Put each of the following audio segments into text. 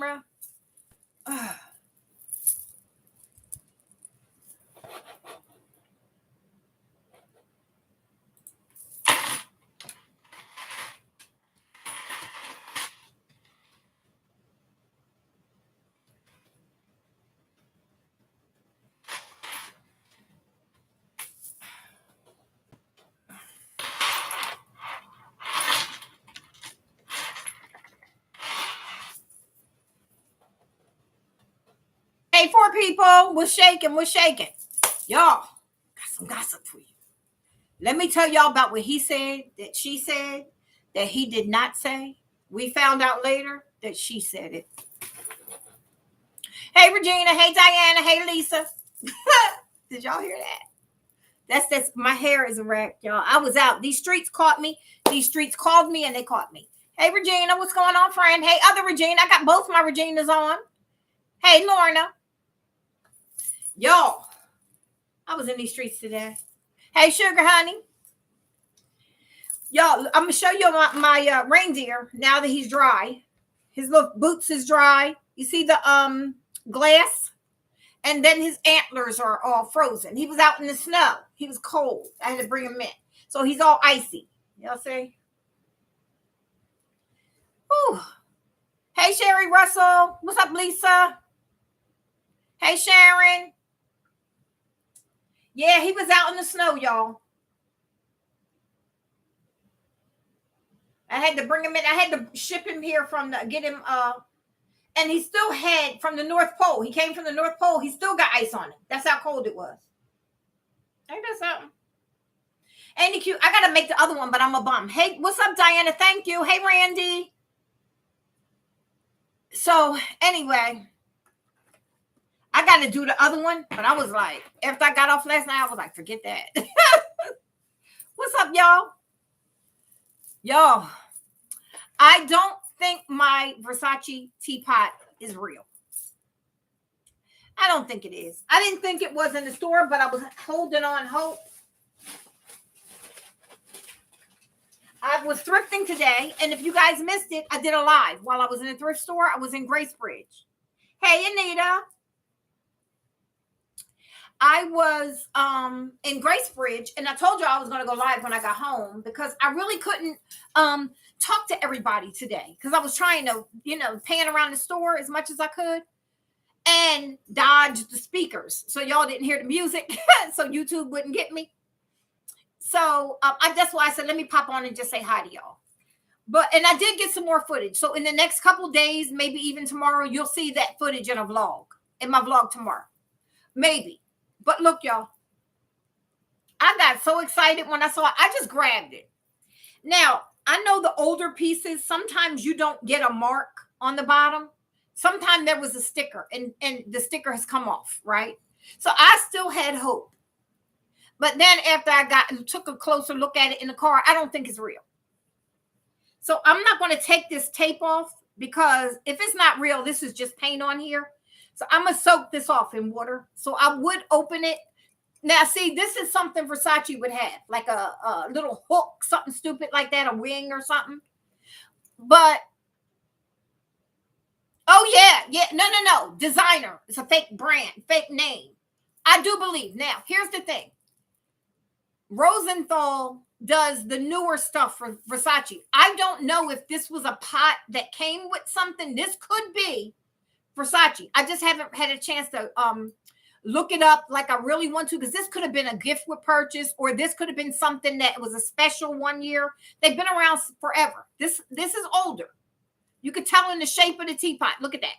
camera. Hey, 4 people, we're shaking. Y'all, got some gossip for you. Let me tell y'all about what he said, that she said, that he did not say. We found out later that she said it. Hey, Regina. Hey, Diana. Hey, Lisa. Did y'all hear that? That's my hair is a wreck, y'all. I was out. These streets caught me. These streets called me and they caught me. Hey, Regina. What's going on, friend? Hey, other Regina. I got both my Reginas on. Hey, Lorna. Y'all, I was in these streets today. Hey, sugar honey. Y'all, I'm gonna show you my reindeer now that he's dry. His little boots is dry. You see the glass, and then his antlers are all frozen. He was out in the snow. He was cold. I had to bring him in, so he's all icy. Y'all see? Ooh. Hey, Sherry Russell. What's up, Lisa? Hey, Sharon. Yeah, he was out in the snow, y'all. I had to bring him in. I had to ship him here get him, and he still had from the North Pole. He came from the North Pole. He still got ice on him. That's how cold it was. Ain't that something? Ain't he cute? I got to make the other one, but I'm a bum. Hey, what's up, Diana? Thank you. Hey, Randy. So anyway, I got to do the other one, but I was like, after I got off last night, I was like, forget that. What's up, y'all? Y'all, I don't think my Versace teapot is real. I don't think it is. I didn't think it was in the store, but I was holding on hope. I was thrifting today, and if you guys missed it, I did a live while I was in the thrift store. I was in Gracebridge. Hey, Anita. I was in Gracebridge, and I told you I was going to go live when I got home because I really couldn't talk to everybody today because I was trying to, pan around the store as much as I could and dodge the speakers. So y'all didn't hear the music, so YouTube wouldn't get me. So that's why I said, let me pop on and just say hi to y'all. And I did get some more footage. So in the next couple days, maybe even tomorrow, you'll see that footage in my vlog tomorrow. Maybe. But look, y'all, I got so excited when I saw it. I just grabbed it. Now, I know the older pieces, sometimes you don't get a mark on the bottom. Sometimes there was a sticker and the sticker has come off, right? So I still had hope. But then after I took a closer look at it in the car, I don't think it's real. So I'm not going to take this tape off because if it's not real, this is just paint on here. So I'm going to soak this off in water. So I would open it. Now, see, this is something Versace would have, like a little hook, something stupid like that, a wing or something. But, oh, yeah. No. Designer. It's a fake brand, fake name. I do believe. Now, here's the thing. Rosenthal does the newer stuff for Versace. I don't know if this was a pot that came with something. This could be Versace. I just haven't had a chance to look it up like I really want to, because this could have been a gift with purchase, or this could have been something that was a special one year. They've been around forever. This is older. You could tell in the shape of the teapot. Look at that.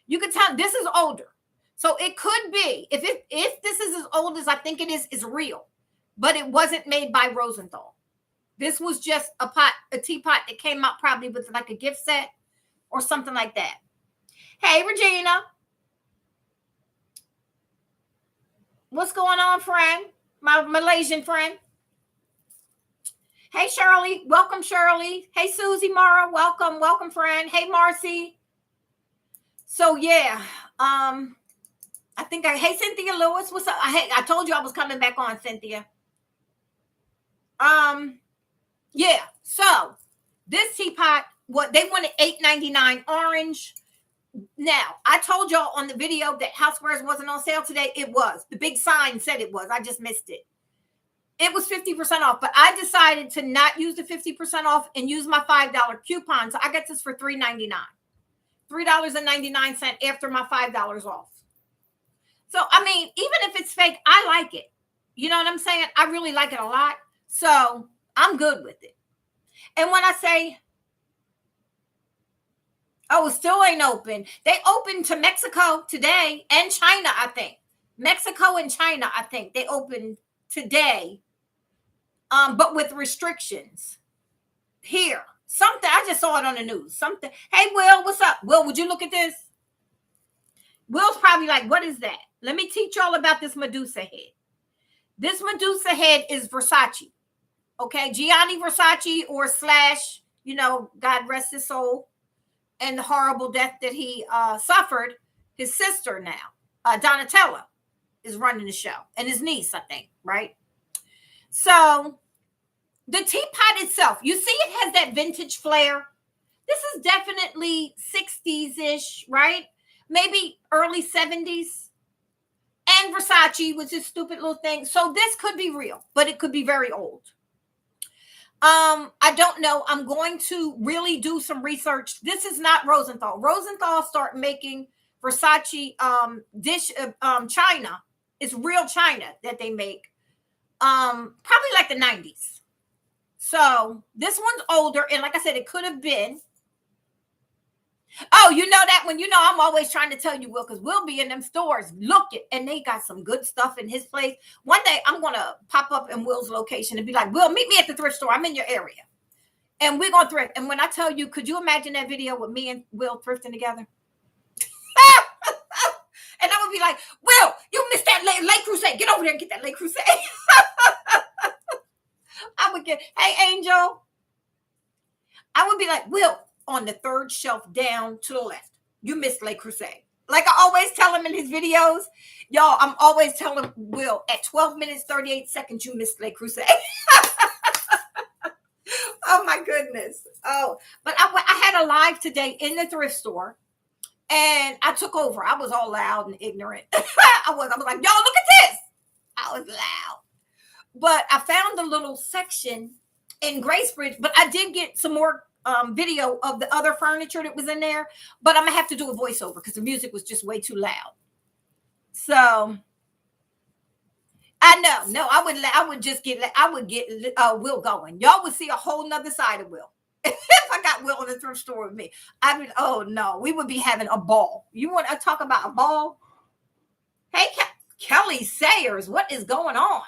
You could tell this is older. So it could be, if this is as old as I think it is real, but it wasn't made by Rosenthal. This was just a teapot that came out probably with like a gift set or something like that. Hey, Regina. What's going on, friend? My Malaysian friend. Hey, Shirley. Welcome, Shirley. Hey, Susie Mara. Welcome. Welcome, friend. Hey, Marcy. So, yeah. Hey, Cynthia Lewis. What's up? I told you I was coming back on, Cynthia. Yeah. So, this teapot, they wanted $8.99 orange. Now, I told y'all on the video that housewares wasn't on sale today. It was. The big sign said it was. I just missed it. It was 50% off, but I decided to not use the 50% off and use my $5 coupon. So I got this for $3.99. $3.99 after my $5 off. So, I mean, even if it's fake, I like it. You know what I'm saying? I really like it a lot. So I'm good with it. And when I say, oh, it still ain't open. They opened to Mexico today and China, I think. Mexico and China, I think. They opened today, but with restrictions. Here. Something, I just saw it on the news. Something. Hey, Will, what's up? Will, would you look at this? Will's probably like, what is that? Let me teach y'all about this Medusa head. This Medusa head is Versace. Okay, Gianni Versace or slash, you know, God rest his soul, and the horrible death that he suffered. His sister now, Donatella, is running the show, and his niece, I think, right? So the teapot itself, you see it has that vintage flair. This is definitely 60s-ish, right? Maybe early 70s. And Versace was this stupid little thing. So this could be real, but it could be very old. I don't know. I'm going to really do some research. This is not Rosenthal. Rosenthal start making Versace China. It's real China that they make. Probably like the 90s. So this one's older, and like I said, it could have been. Oh, you know that when you know I'm always trying to tell you, Will, because we'll be in them stores looking, and they got some good stuff in his place. One day I'm gonna pop up in Will's location and be like, Will, meet me at the thrift store. I'm in your area. And we're gonna thrift. And when I tell you, could you imagine that video with me and Will thrifting together? And I would be like, Will, you missed that Lake Crusade. Get over there and get that Lake Crusade. I would get, hey, Angel. I would be like, Will, on the third shelf down to the left. You missed Lake Crusade. Like I always tell him in his videos, y'all, I'm always telling Will, at 12 minutes, 38 seconds, you missed Lake Crusade. Oh, my goodness. Oh, but I had a live today in the thrift store, and I took over. I was all loud and ignorant. I was like, y'all, look at this. I was loud. But I found a little section in Gracebridge, but I did get some more video of the other furniture that was in there, but I'm gonna have to do a voiceover because the music was just way too loud. So I know, no, I would get Will going. Y'all would see a whole nother side of Will. If I got Will in the thrift store with me, I mean, oh no, we would be having a ball. You want to talk about a ball? Hey, Kelly Sayers, what is going on?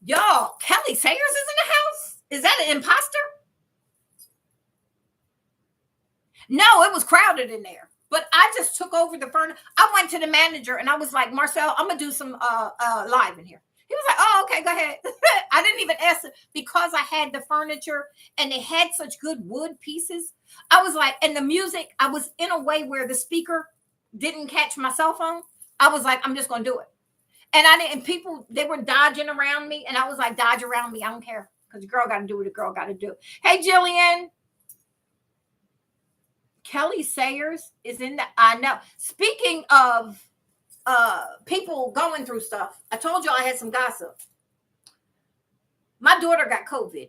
Y'all, Kelly Sayers is in the house? Is that an imposter? No, it was crowded in there. But I just took over the furniture. I went to the manager and I was like, Marcel, I'm going to do some live in here. He was like, oh, okay, go ahead. I didn't even ask it because I had the furniture and they had such good wood pieces. I was like, and the music, I was in a way where the speaker didn't catch my cell phone. I was like, I'm just going to do it. And people, they were dodging around me. And I was like, dodge around me. I don't care. Because the girl got to do what the girl got to do. Hey, Jillian. Kelly Sayers is in the, I know. Speaking of people going through stuff, I told you I had some gossip. My daughter got COVID.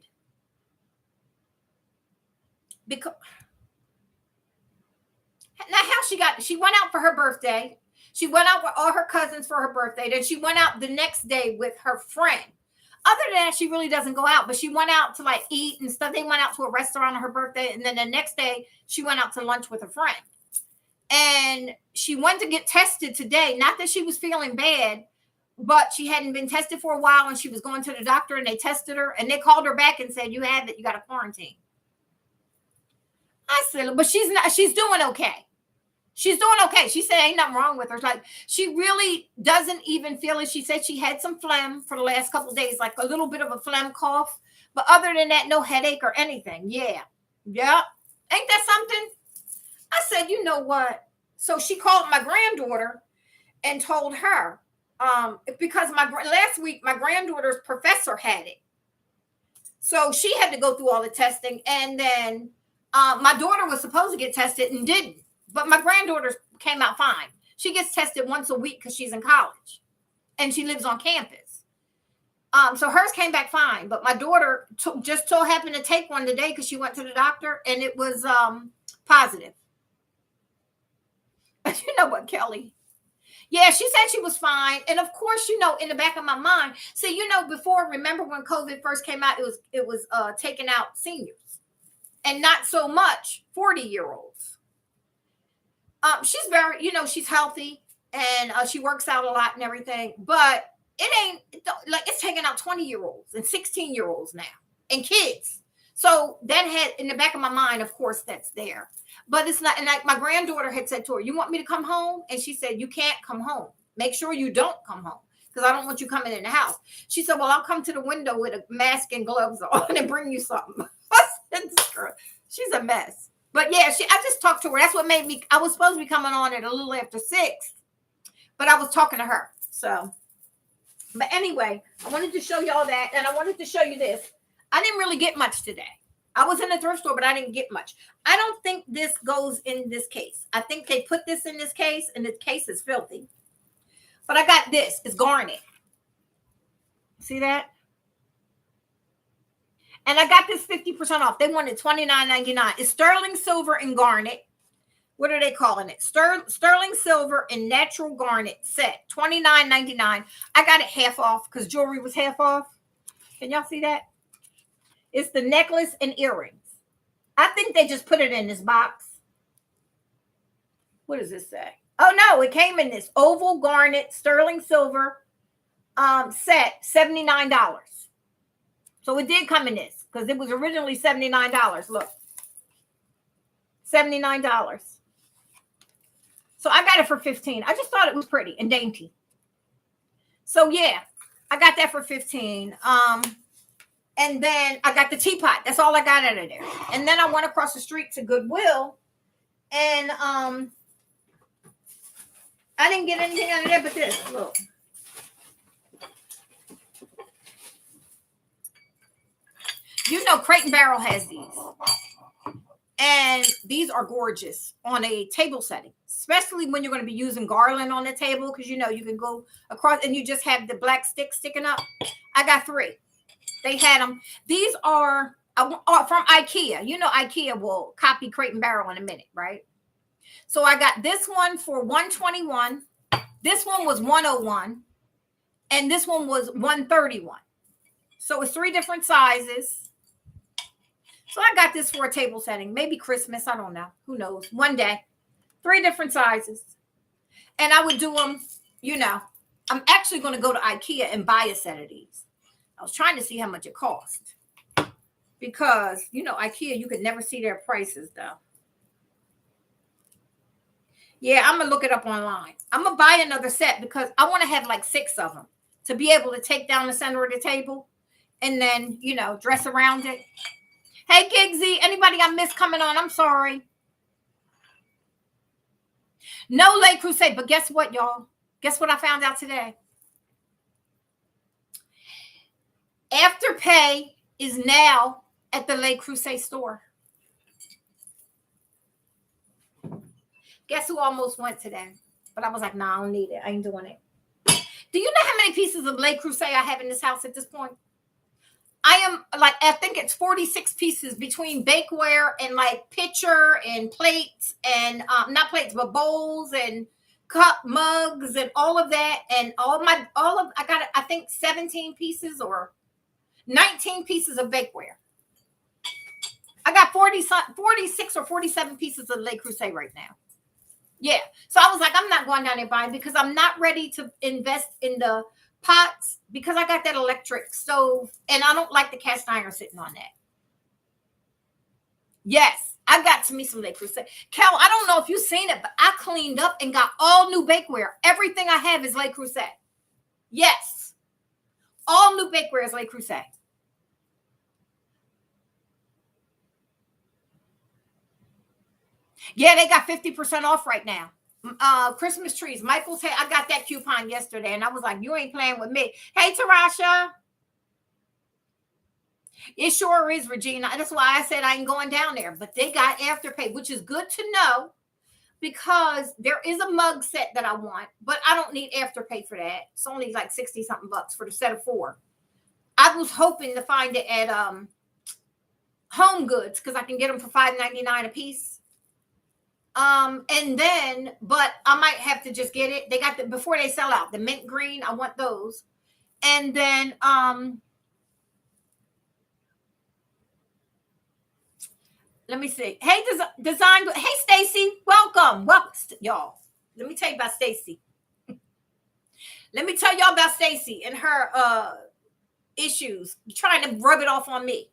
Because now how she went out for her birthday. She went out with all her cousins for her birthday. Then she went out the next day with her friend. Other than that, she really doesn't go out, but she went out to like eat and stuff. They went out to a restaurant on her birthday. And then the next day she went out to lunch with a friend. And she went to get tested today. Not that she was feeling bad, but she hadn't been tested for a while. And she was going to the doctor and they tested her and they called her back and said, you have it. You got to quarantine. I said, but she's doing okay. She's doing okay. She said ain't nothing wrong with her. Like she really doesn't even feel it. She said she had some phlegm for the last couple of days, like a little bit of a phlegm cough. But other than that, no headache or anything. Yeah. Yeah. Ain't that something? I said, you know what? So she called my granddaughter and told her, because last week, my granddaughter's professor had it. So she had to go through all the testing. And then my daughter was supposed to get tested and didn't. but my granddaughter came out fine. She gets tested once a week because she's in college and she lives on campus. So hers came back fine, but my daughter just so happened to take one today because she went to the doctor and it was positive. You know what, Kelly? Yeah, she said she was fine. And of course, in the back of my mind, see, before, remember when COVID first came out, it was taking out seniors and not so much 40-year-olds. She's very, she's healthy and she works out a lot and everything, but it's taking out 20-year-olds and 16-year-olds now and kids. So that had in the back of my mind, of course, that's there. But it's not. And like my granddaughter had said to her, "You want me to come home?" And she said, "You can't come home. Make sure you don't come home because I don't want you coming in the house." She said, "Well, I'll come to the window with a mask and gloves on and bring you something." She's a mess. But yeah, I just talked to her. That's what made me. I was supposed to be coming on at a little after 6, but I was talking to her. So, but anyway, I wanted to show y'all that, and I wanted to show you this. I didn't really get much today. I was in the thrift store, but I didn't get much. I don't think this goes in this case. I think they put this in this case, and the case is filthy. But I got this. It's garnet. See that? And I got this 50% off. They wanted $29.99. It's sterling silver and garnet. What are they calling it? Sterling silver and natural garnet set. $29.99. I got it half off because jewelry was half off. Can y'all see that? It's the necklace and earrings. I think they just put it in this box. What does this say? Oh, no, it came in this oval garnet sterling silver set, $79. So it did come in this because it was originally $79. Look, $79. So I got it for $15. I just thought it was pretty and dainty. So yeah, I got that for $15. And then I got the teapot. That's all I got out of there. And then I went across the street to Goodwill. And I didn't get anything out of there but this. Look. Crate and Barrel has these. And these are gorgeous on a table setting. Especially when you're going to be using garland on the table. Because, you can go across and you just have the black stick sticking up. I got 3. They had them. These are from Ikea. Ikea will copy Crate and Barrel in a minute, right? So I got this one for $121. This one was $101. And this one was $131. So it's 3 different sizes. So I got this for a table setting. Maybe Christmas. I don't know. Who knows? One day. 3 different sizes. And I would do them, I'm actually going to go to Ikea and buy a set of these. I was trying to see how much it cost because, Ikea, you could never see their prices, though. Yeah, I'm going to look it up online. I'm going to buy another set because I want to have like 6 of them to be able to take down the center of the table and then, dress around it. Hey, Giggsy, anybody I missed coming on? I'm sorry. No Le Creuset, but guess what, y'all? Guess what I found out today? Afterpay is now at the Le Creuset store. Guess who almost went today? But I was like, nah, I don't need it. I ain't doing it. Do you know how many pieces of Le Creuset I have in this house at this point? I think it's 46 pieces between bakeware and like pitcher and plates and not plates, but bowls and cup mugs and all of that. And I got, I think 17 pieces or 19 pieces of bakeware. I got 46 or 47 pieces of Le Creuset right now. Yeah. So I was like, I'm not going down there buying because I'm not ready to invest in the pots because I got that electric stove and I don't like the cast iron sitting on that. Yes, I got to me some Le Creuset. Cal, I don't know if you've seen it, but I cleaned up and got all new bakeware. Everything I have is Le Creuset. Yes. All new bakeware is Le Creuset. Yeah, they got 50% off right now. Christmas trees. Michael's I got that coupon yesterday, and I was like, you ain't playing with me. Hey, Tarasha. It sure is, Regina. That's why I said I ain't going down there. But they got Afterpay, which is good to know. because there is a mug set that I want, but I don't need Afterpay for that. It's only like 60 something bucks for the set of 4. I was hoping to find it at Home Goods because I can get them for $5.99 a piece. And then, but I might have to just get it. They got the, before they sell out, the mint green. I want those. And then let me see. Hey, design. Hey, Stacy, welcome. Welcome, y'all. Let me tell you about Stacy. Let me tell y'all about Stacy and her issues, trying to rub it off on me.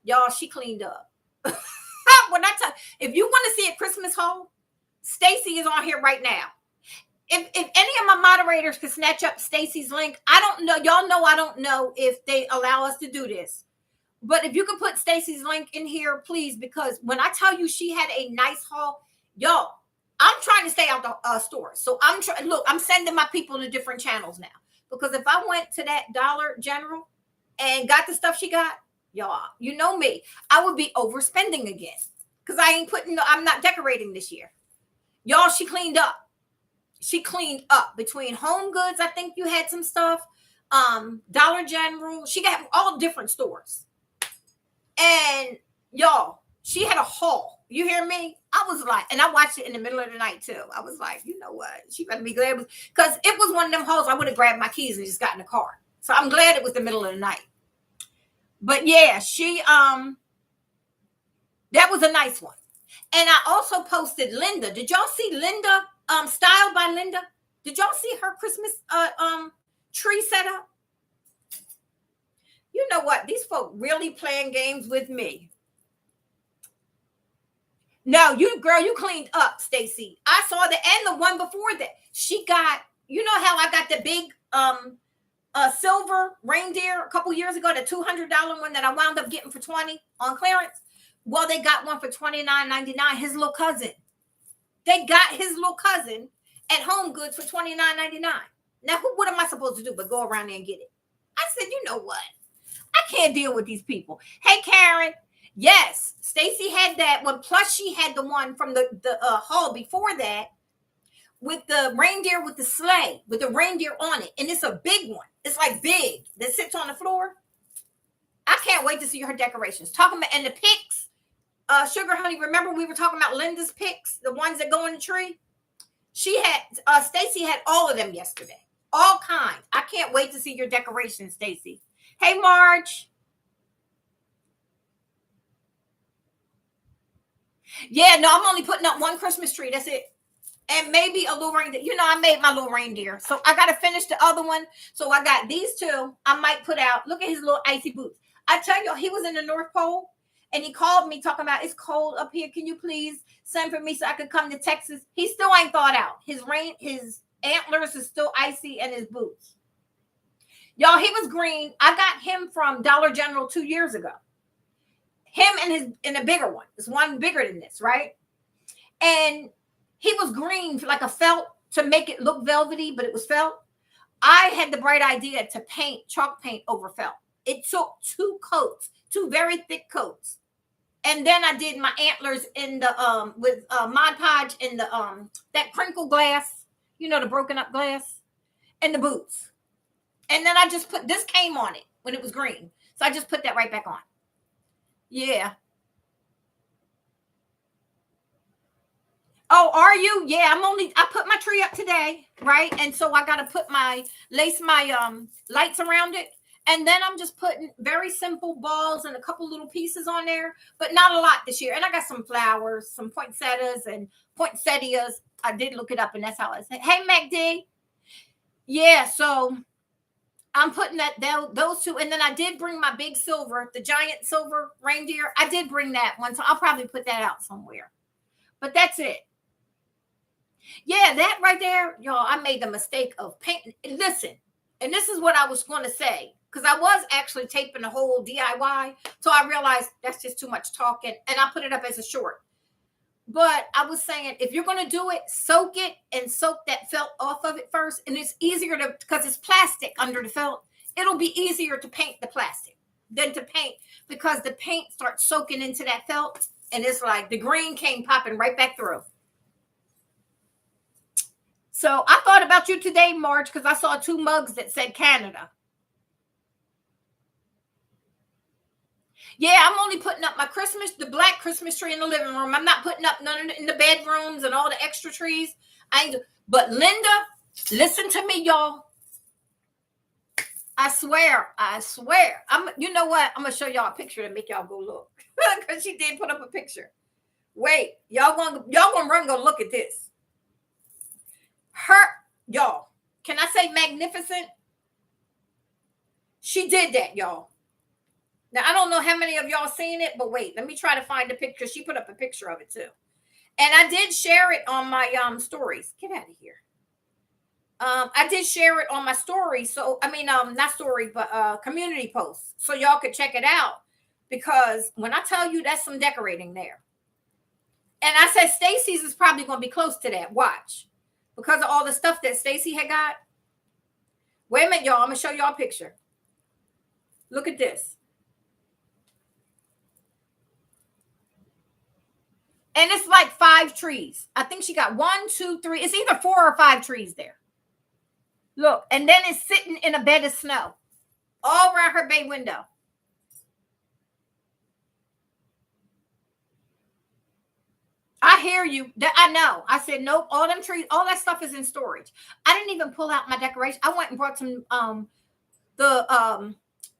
Y'all, she cleaned up. When I tell, if you want to see a Christmas haul, Stacy is on here right now. If any of my moderators could snatch up Stacy's link, I don't know. Y'all know I don't know if they allow us to do this. But if you could put Stacy's link in here, please, because when I tell you she had a nice haul, y'all, I'm trying to stay out the store. So I'm trying. Look, I'm sending my people to different channels now, because if I went to that Dollar General and got the stuff she got, y'all, you know me, I would be overspending again because I'm not decorating this year. Y'all, she cleaned up. She cleaned up between Home Goods. I think you had some stuff. Dollar General. She got all different stores. And y'all, she had a haul. You hear me? I was like, and I watched it in the middle of the night too. I was like, you know what? She better be glad, because it was one of them hauls I would have grabbed my keys and just got in the car. So I'm glad it was the middle of the night. But yeah, she that was a nice one. And I also posted Linda. Did y'all see Linda? Style by Linda. Did y'all see her Christmas tree setup? You know what? These folk really playing games with me. No, you cleaned up, Stacy. I saw the and the one before that. She got, you know how I got the big silver reindeer a couple years ago, the $200 one that I wound up getting for $20 on clearance. Well, they got one for $29.99. His little cousin. They got his little cousin at Home Goods for $29.99. Now, what am I supposed to do but go around there and get it? I said, you know what? I can't deal with these people. Hey, Karen. Yes, Stacy had that one. Plus, she had the one from the haul before that with the reindeer with the sleigh, with the reindeer on it. And it's a big one. It's like big that sits on the floor. I can't wait to see her decorations. Talking about, and the picks, Sugar Honey, remember we were talking about Linda's picks, the ones that go in the tree? She had, Stacy had all of them yesterday. All kinds. I can't wait to see your decorations, Stacy. Hey, Marge. Yeah, no, I'm only putting up one Christmas tree. That's it. And maybe a little reindeer. You know, I made my little reindeer. So I got to finish the other one. So I got these two. I might put out. Look at his little icy boots. I tell you, he was in the North Pole. And he called me talking about, it's cold up here. Can you please send for me so I could come to Texas? He still ain't thawed out. His antlers is still icy and his boots. Y'all, he was green. I got him from Dollar General 2 years ago. Him and a bigger one. There's one bigger than this, right? And he was green, like a felt, to make it look velvety, but it was felt. I had the bright idea to paint, chalk paint over felt. It took 2 coats, 2 very thick coats. And then I did my antlers in the with Mod Podge in the that crinkle glass, you know, the broken up glass, and the boots. And then I just put, this came on it when it was green. So I just put that right back on. Yeah. Oh, are you? Yeah, I put my tree up today, right? And so I got to lace my lights around it. And then I'm just putting very simple balls and a couple little pieces on there, but not a lot this year. And I got some flowers, some poinsettias and poinsettias. I did look it up, and that's how I said, hey, MacD. Yeah, so I'm putting those 2. And then I did bring my big silver, the giant silver reindeer. I did bring that one. So I'll probably put that out somewhere. But that's it. Yeah, that right there, y'all, I made the mistake of painting. Listen, and this is what I was going to say, because I was actually taping the whole DIY. So I realized that's just too much talking, and I put it up as a short. But I was saying, if you're going to do it, soak it and soak that felt off of it first. And it's easier because it's plastic under the felt. It'll be easier to paint the plastic than to paint, because the paint starts soaking into that felt. And it's like the green came popping right back through. So I thought about you today, Marge, because I saw two mugs that said Canada. Yeah, I'm only putting up my Christmas, the black Christmas tree in the living room. I'm not putting up none in the bedrooms and all the extra trees. I ain't. But Linda, listen to me, y'all. I swear, I swear. You know what? I'm gonna show y'all a picture to make y'all go look, because she did put up a picture. Wait, y'all gonna run go look at this. Her, y'all. Can I say magnificent? She did that, y'all. Now I don't know how many of y'all seen it, but wait, let me try to find the picture. She put up a picture of it too, and I did share it on my stories. Get out of here. I did share it on my story. So I mean, not story, but community post, so y'all could check it out. Because when I tell you that's some decorating there, and I said Stacy's is probably going to be close to that. Watch, because of all the stuff that Stacy had got. Wait a minute, y'all. I'm gonna show y'all a picture. Look at this. And it's like 5 trees. I think she got 1, 2, 3. It's either 4 or 5 trees there. Look, and then it's sitting in a bed of snow all around her bay window. I hear you. I know. I said, nope, all them trees, all that stuff is in storage. I didn't even pull out my decoration. I went and brought some the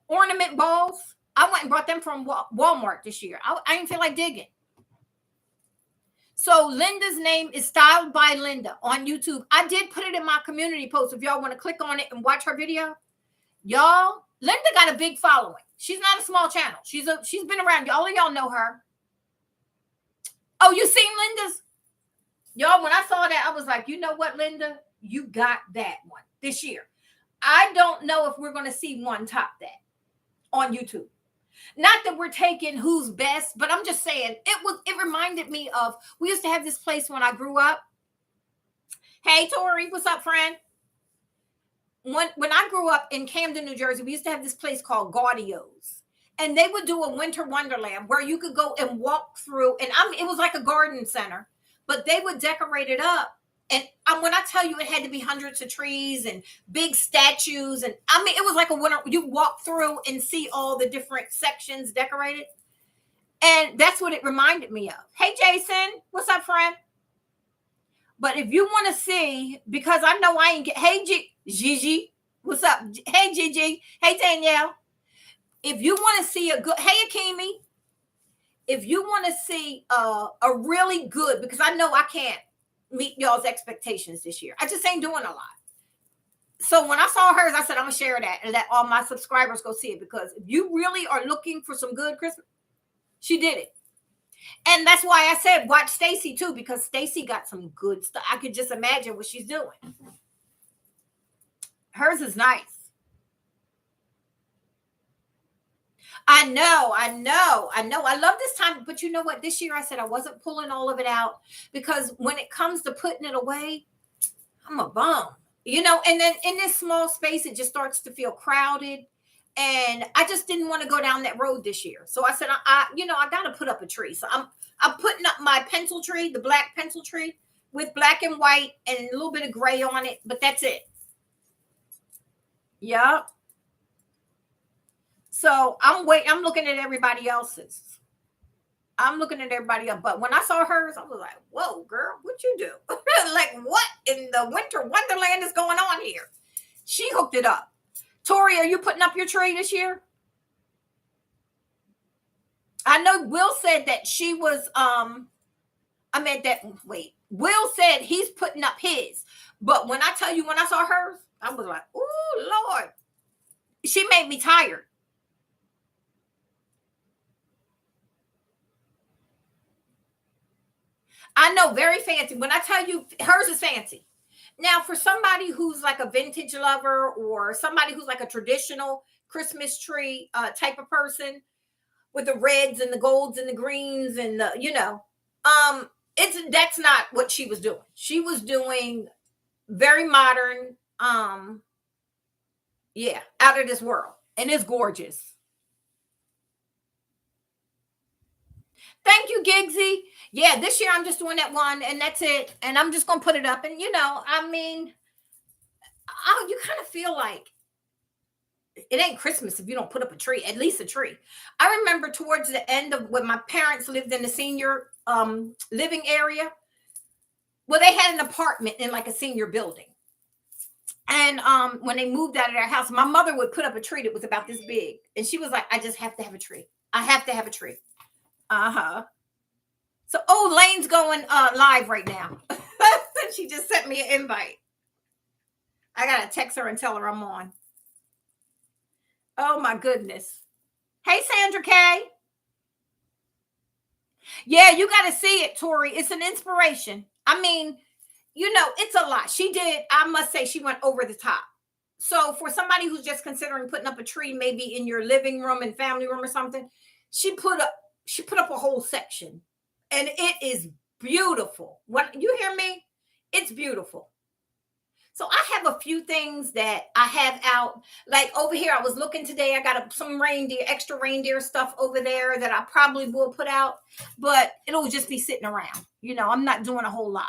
ornament balls. I went and brought them from Walmart this year. I didn't feel like digging. So Linda's name is Styled by Linda on YouTube. I did put it in my community post if y'all want to click on it and watch her video. Y'all, Linda got a big following. She's not a small channel. She's been around. All of y'all know her. Oh, you seen Linda's? Y'all, when I saw that, I was like, you know what, Linda? You got that one this year. I don't know if we're going to see one top that on YouTube. Not that we're taking who's best, but I'm just saying it reminded me of, we used to have this place when I grew up. Hey, Tori, what's up, friend? When I grew up in Camden, New Jersey, we used to have this place called Gaudio's. And they would do a winter wonderland where you could go and walk through. And it was like a garden center, but they would decorate it up. And when I tell you, it had to be hundreds of trees and big statues. And I mean, it was like a winter. You walk through and see all the different sections decorated. And that's what it reminded me of. Hey, Jason, what's up, friend? But if you want to see, because I know I ain't get, hey, Gigi, what's up? Hey, Gigi. Hey, Danielle. If you want to see a good, hey, Akimi, if you want to see a really good, because I know I can't meet y'all's expectations this year. I just ain't doing a lot. So when I saw hers, I said, I'm going to share that and let all my subscribers go see it. Because if you really are looking for some good Christmas, she did it. And that's why I said, watch Stacy too, because Stacy got some good stuff. I could just imagine what she's doing. Hers is nice. I know. I love this time, but you know what? This year I said I wasn't pulling all of it out because when it comes to putting it away, I'm a bum, and then in this small space, it just starts to feel crowded. And I just didn't want to go down that road this year. So I said, I got to put up a tree. So I'm putting up my pencil tree, the black pencil tree with black and white and a little bit of gray on it. But that's it. Yeah. So I'm looking at everybody else's. I'm looking at everybody else. But when I saw hers, I was like, whoa, girl, what you do? Like, what in the winter wonderland is going on here? She hooked it up. Tori, are you putting up your tree this year? I know Will said that she was, Will said he's putting up his. But when I tell you, when I saw hers, I was like, oh, Lord. She made me tired. I know, very fancy. When I tell you, hers is fancy. Now, for somebody who's like a vintage lover or somebody who's like a traditional Christmas tree type of person with the reds and the golds and the greens and that's not what she was doing. She was doing very modern, out of this world, and it's gorgeous. Thank you, Giggsy. Yeah, this year I'm just doing that one and that's it. And I'm just gonna put it up. And I mean, you kind of feel like it ain't Christmas if you don't put up a tree, at least a tree. I remember towards the end of when my parents lived in the senior living area. Well, they had an apartment in like a senior building. And when they moved out of their house, my mother would put up a tree that was about this big. And she was like, I just have to have a tree. I have to have a tree. Uh-huh. So, Lane's going live right now. She just sent me an invite. I got to text her and tell her I'm on. Oh, my goodness. Hey, Sandra K. Yeah, you got to see it, Tori. It's an inspiration. I mean, it's a lot. She did, I must say, she went over the top. So for somebody who's just considering putting up a tree, maybe in your living room and family room or something, she put up a whole section. And it is beautiful. What you hear me? It's beautiful. So I have a few things that I have out. Like over here, I was looking today. I got some extra reindeer stuff over there that I probably will put out, but it'll just be sitting around. I'm not doing a whole lot.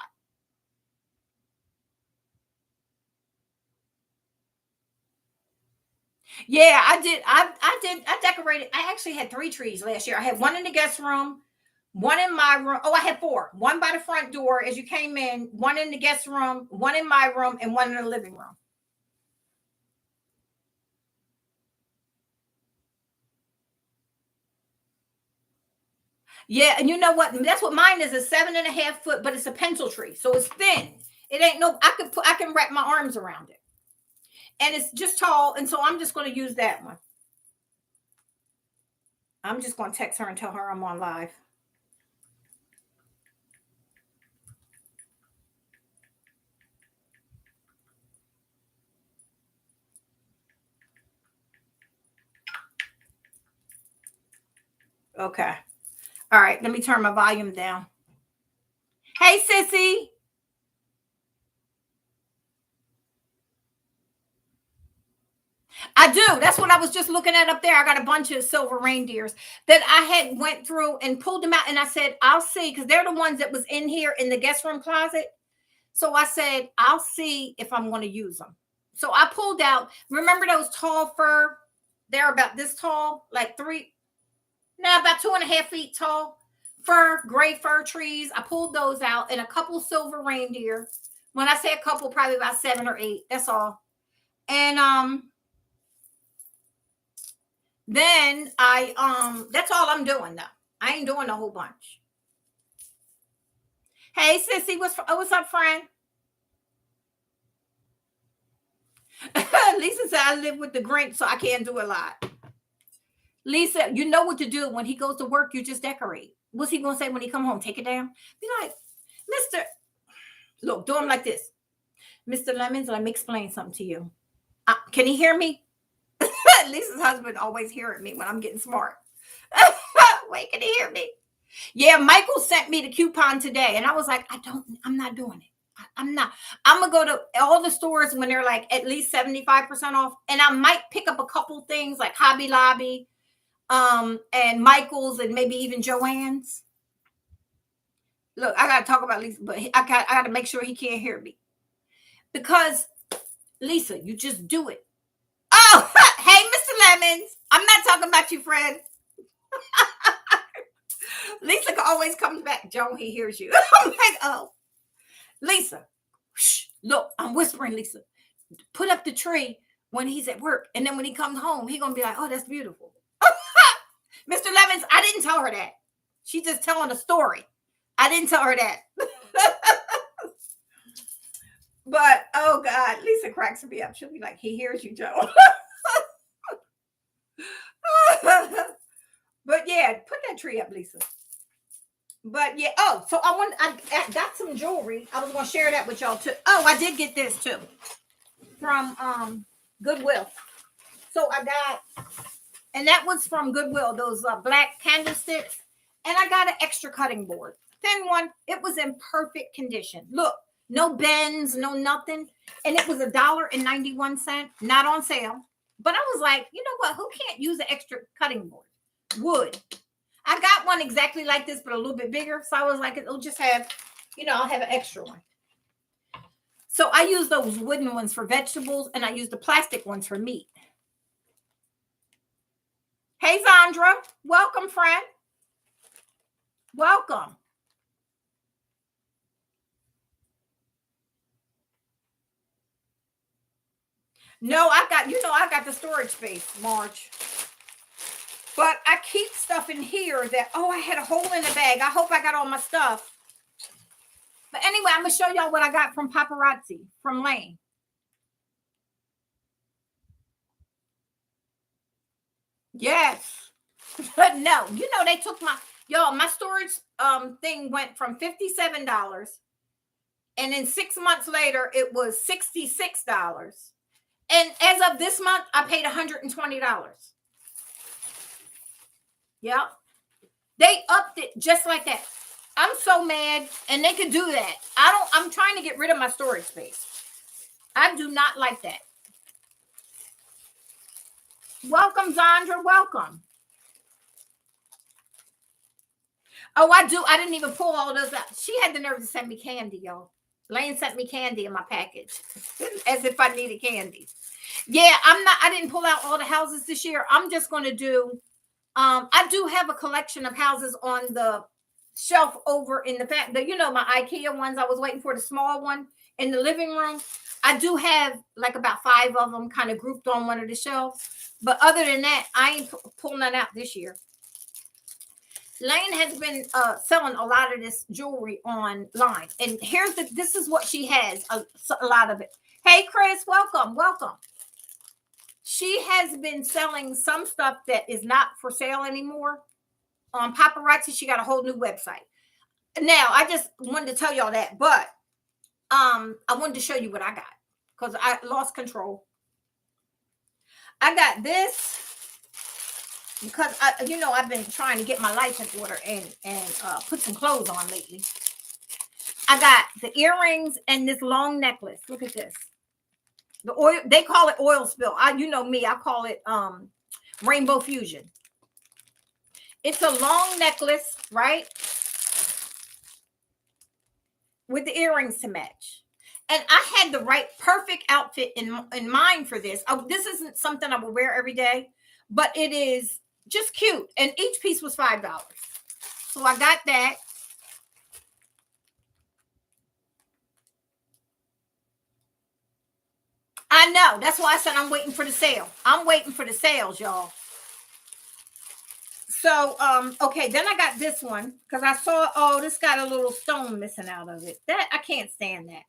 Yeah, I did. I decorated. I actually had 3 trees last year. I had one in the guest room, one in my room. Oh, I had 4. One by the front door as you came in, one in the guest room, one in my room, and one in the living room. Yeah, and you know what? That's what mine is, a 7.5 foot, but it's a pencil tree, so it's thin. It ain't no. I can wrap my arms around it, and it's just tall. And so I'm just going to use that one. I'm just going to text her and tell her I'm on live. Okay. All right. Let me turn my volume down. Hey, sissy. I do. That's what I was just looking at up there. I got a bunch of silver reindeers that I had went through and pulled them out. And I said, I'll see, because they're the ones that was in here in the guest room closet. So I said, I'll see if I'm going to use them. So I pulled out, remember those tall fir? They're about this tall, like about 2.5 feet tall gray fir trees. I pulled those out and a couple silver reindeer. When I say a couple, probably about 7 or 8. That's all. And then that's all I'm doing though. I ain't doing a whole bunch. Hey, sissy, what's up, friend? Lisa said I live with the Grinch, so I can't do a lot. Lisa, you know what to do when he goes to work. You just decorate. What's he gonna say when he come home? Take it down. Be like, Mister, look, do him like this, Mr. Lemons. Let me explain something to you. Can he hear me? Lisa's husband always hearing me when I'm getting smart. Wait, can he hear me? Yeah, Michael sent me the coupon today, and I was like, I'm not doing it. I'm not. I'm gonna go to all the stores when they're like at least 75% off, and I might pick up a couple things like Hobby Lobby, and Michael's, and maybe even Joann's. Look, I gotta talk about Lisa, but I gotta make sure he can't hear me, because Lisa, you just do it. Oh, hey, Mr. Lemons. I'm not talking about you, friend. Lisa always comes back. Joan, he hears you. I'm like, oh, Lisa, shh, look, I'm whispering, Lisa. Put up the tree when he's at work. And then when he comes home, he's going to be like, oh, that's beautiful. Mr. Lemons, I didn't tell her that. She's just telling a story. I didn't tell her that. But, oh, God, Lisa cracks me up. She'll be like, he hears you, Joe. But, yeah, put that tree up, Lisa. But, yeah, so I got some jewelry. I was going to share that with y'all, too. Oh, I did get this, too, from Goodwill. So I got, and that was from Goodwill, those black candlesticks. And I got an extra cutting board. Thin one. It was in perfect condition. Look. No bends, no nothing. And it was $1.91, not on sale. But I was like, you know what? Who can't use an extra cutting board? Wood. I got one exactly like this, but a little bit bigger. So I was like, it'll just have, I'll have an extra one. So I use those wooden ones for vegetables, and I use the plastic ones for meat. Hey, Zandra. Welcome, friend. Welcome. No, I got the storage space, Marge. But I keep stuff in here that, I had a hole in the bag. I hope I got all my stuff. But anyway, I'm going to show y'all what I got from Paparazzi, from Lane. Yes. But no, they took my storage thing went from $57. And then 6 months later, it was $66. And as of this month, I paid $120. Yep. They upped it just like that. I'm so mad, and they could do that. I'm trying to get rid of my storage space. I do not like that. Welcome, Zandra. Welcome. Oh, I do. I didn't even pull all those out. She had the nerve to send me candy, y'all. Lane sent me candy in my package as if I needed candy. Yeah, I didn't pull out all the houses this year. I'm just going to do, I do have a collection of houses on the shelf over in the back. My Ikea ones. I was waiting for the small one in the living room. I do have like about 5 of them kind of grouped on one of the shelves. But other than that, I ain't pulling that out this year. Lane has been selling a lot of this jewelry online. And this is what she has, a lot of it. Hey, Chris, welcome. She has been selling some stuff that is not for sale anymore. On Paparazzi, she got a whole new website. Now, I just wanted to tell y'all that, but I wanted to show you what I got because I lost control. I got this because I've been trying to get my life in order and put some clothes on lately. I got the earrings and this long necklace. Look at this. The oil, they call it oil spill. Me, I call it rainbow fusion. It's a long necklace, right? With the earrings to match. And I had the perfect outfit in mind for this. This isn't something I will wear every day, but it is just cute. And each piece was $5. So I got that. I know. That's why I said I'm waiting for the sale. I'm waiting for the sales, y'all. So, okay, then I got this one because I saw, this got a little stone missing out of it. That I can't stand that.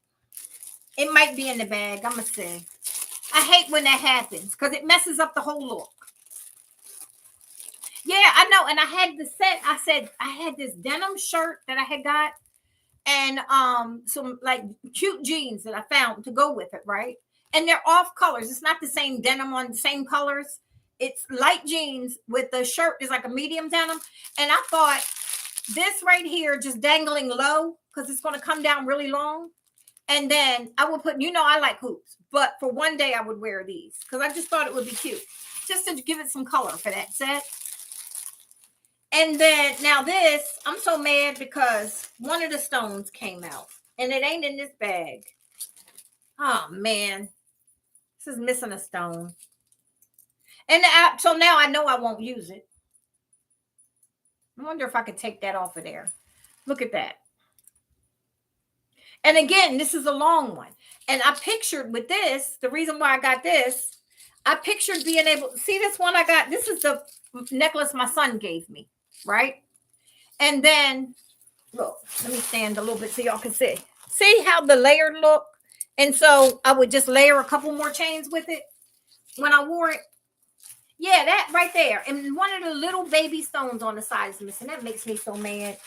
It might be in the bag. I'm going to see. I hate when that happens because it messes up the whole look. Yeah, I know. And I had the set. I said I had this denim shirt that I had got and some like cute jeans that I found to go with it, right? And they're off colors. It's not the same denim on the same colors. It's light jeans with the shirt is like a medium denim. And I thought this right here just dangling low because it's going to come down really long. And then I would put, I like hoops, but for one day I would wear these because I just thought it would be cute just to give it some color for that set. And then now this, I'm so mad because one of the stones came out and it ain't in this bag. Oh man, this is missing a stone. And so now I know I won't use it. I wonder if I could take that off of there. Look at that. And again, this is a long one. And I pictured with this, the reason why I got this, I pictured being able to see this one I got. This is the necklace my son gave me, right? And then, look, let me stand a little bit so y'all can see. See how the layered look? And so I would just layer a couple more chains with it when I wore it. Yeah, that right there. And one of the little baby stones on the side is missing. That makes me so mad.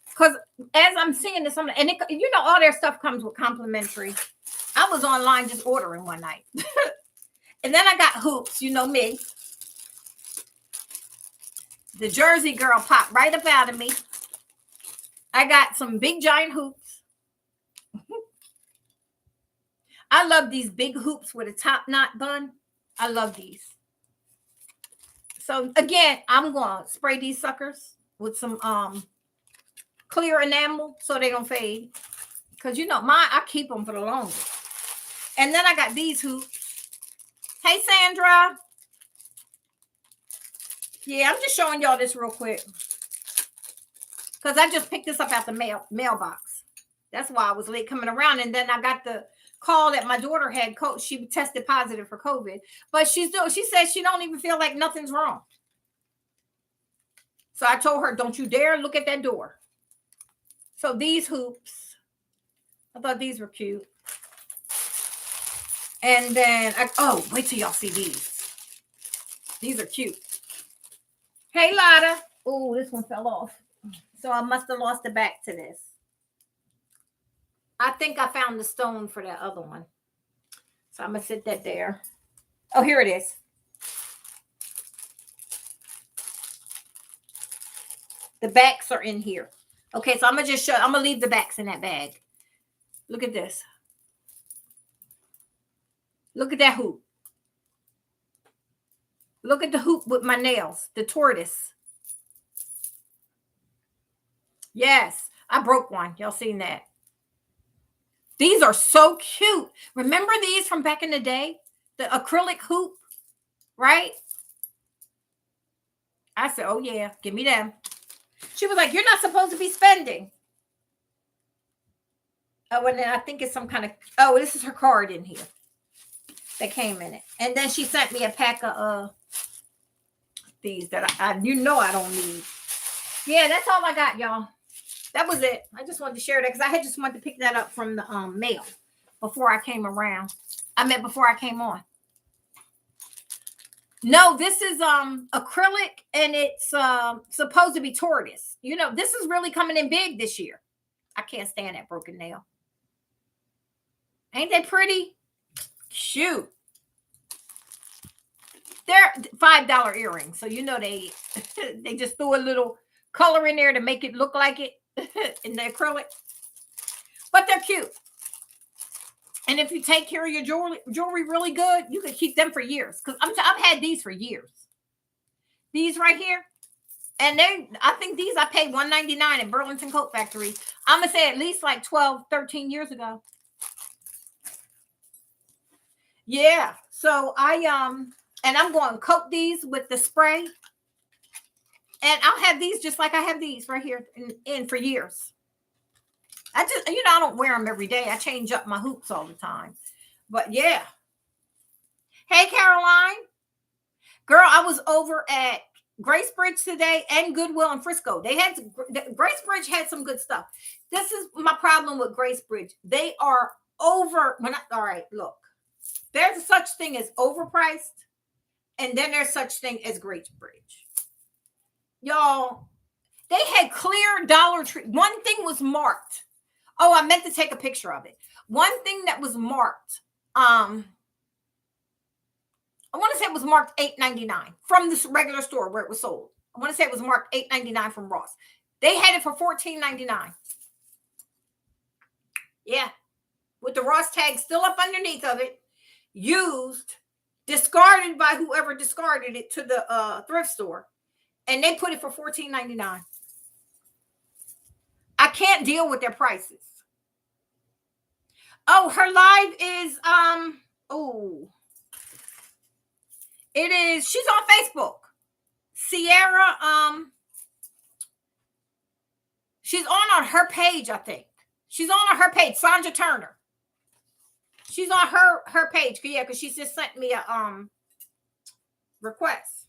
Because as I'm seeing this, all their stuff comes with complimentary. I was online just ordering one night. And then I got hoops, me. The Jersey girl popped right up out of me. I got some big giant hoops. I love these big hoops with a top knot bun. I love these. So again, I'm going to spray these suckers with some clear enamel so they don't fade. Because you know, I keep them for the longest. And then I got these hoops. Hey, Sandra. Yeah, I'm just showing y'all this real quick. Because I just picked this up at the mailbox. That's why I was late coming around. And then I got the call that my daughter had. She tested positive for COVID. But she says she don't even feel like nothing's wrong. So I told her, don't you dare look at that door. So these hoops, I thought these were cute. And then, wait till y'all see these. These are cute. Hey, Lotta. Oh, this one fell off. So I must have lost the back to this. I think I found the stone for that other one. So I'm going to sit that there. Oh, here it is. The backs are in here. Okay, so I'm going to just show, I'm going to leave the backs in that bag. Look at this. Look at that hoop. Look at the hoop with my nails, the tortoise. Yes, I broke one. Y'all seen that? These are so cute. Remember these from back in the day? The acrylic hoop, right? I said, oh yeah, give me them. She was like, you're not supposed to be spending. Oh, and then I think it's some kind of, oh, this is her card in here that came in it. And then she sent me a pack of these that I you know I don't need. Yeah, that's all I got, y'all. That was it. I just wanted to share that because I had just wanted to pick that up from the mail before I came around. I meant before I came on. No, this is acrylic and it's supposed to be tortoise. You know, this is really coming in big this year. I can't stand that broken nail. Ain't they pretty? Shoot. They're $5 earrings. So you know they just threw a little color in there to make it look like it in the acrylic. But they're cute. And if you take care of your jewelry really good, you can keep them for years. Because I've had these for years. These right here. And I think these I paid $1.99 at Burlington Coat Factory. I'm going to say at least like 12, 13 years ago. Yeah. So and I'm going to coat these with the spray. And I'll have these just like I have these right here in for years. I just, I don't wear them every day. I change up my hoops all the time. But yeah. Hey, Caroline. Girl, I was over at Gracebridge today and Goodwill in Frisco. Gracebridge had some good stuff. This is my problem with Gracebridge. They are all right, look. There's such thing as overpriced. And then there's such thing as Gracebridge. Y'all, they had clear Dollar Tree. One thing was marked. Oh, I meant to take a picture of it. One thing that was marked, I want to say it was marked $8.99 from this regular store where it was sold. I want to say it was marked $8.99 from Ross. They had it for $14.99. Yeah. With the Ross tag still up underneath of it. Used, discarded by whoever discarded it to the thrift store. And they put it for $14.99. I can't deal with their prices. Oh, her live is it is, she's on Facebook. Sierra, she's on her page, I think. She's on her page, Sandra Turner. She's on her page. Yeah, because she just sent me a request.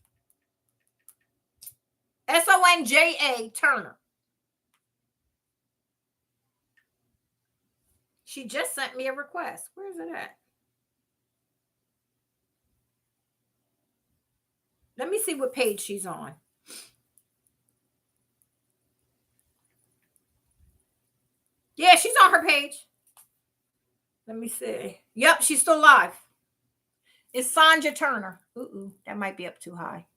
SONJA Turner. She just sent me a request. Where is it at? Let me see what page she's on. Yeah, she's on her page. Let me see. Yep, she's still live. It's Sandra Turner. Ooh, that might be up too high.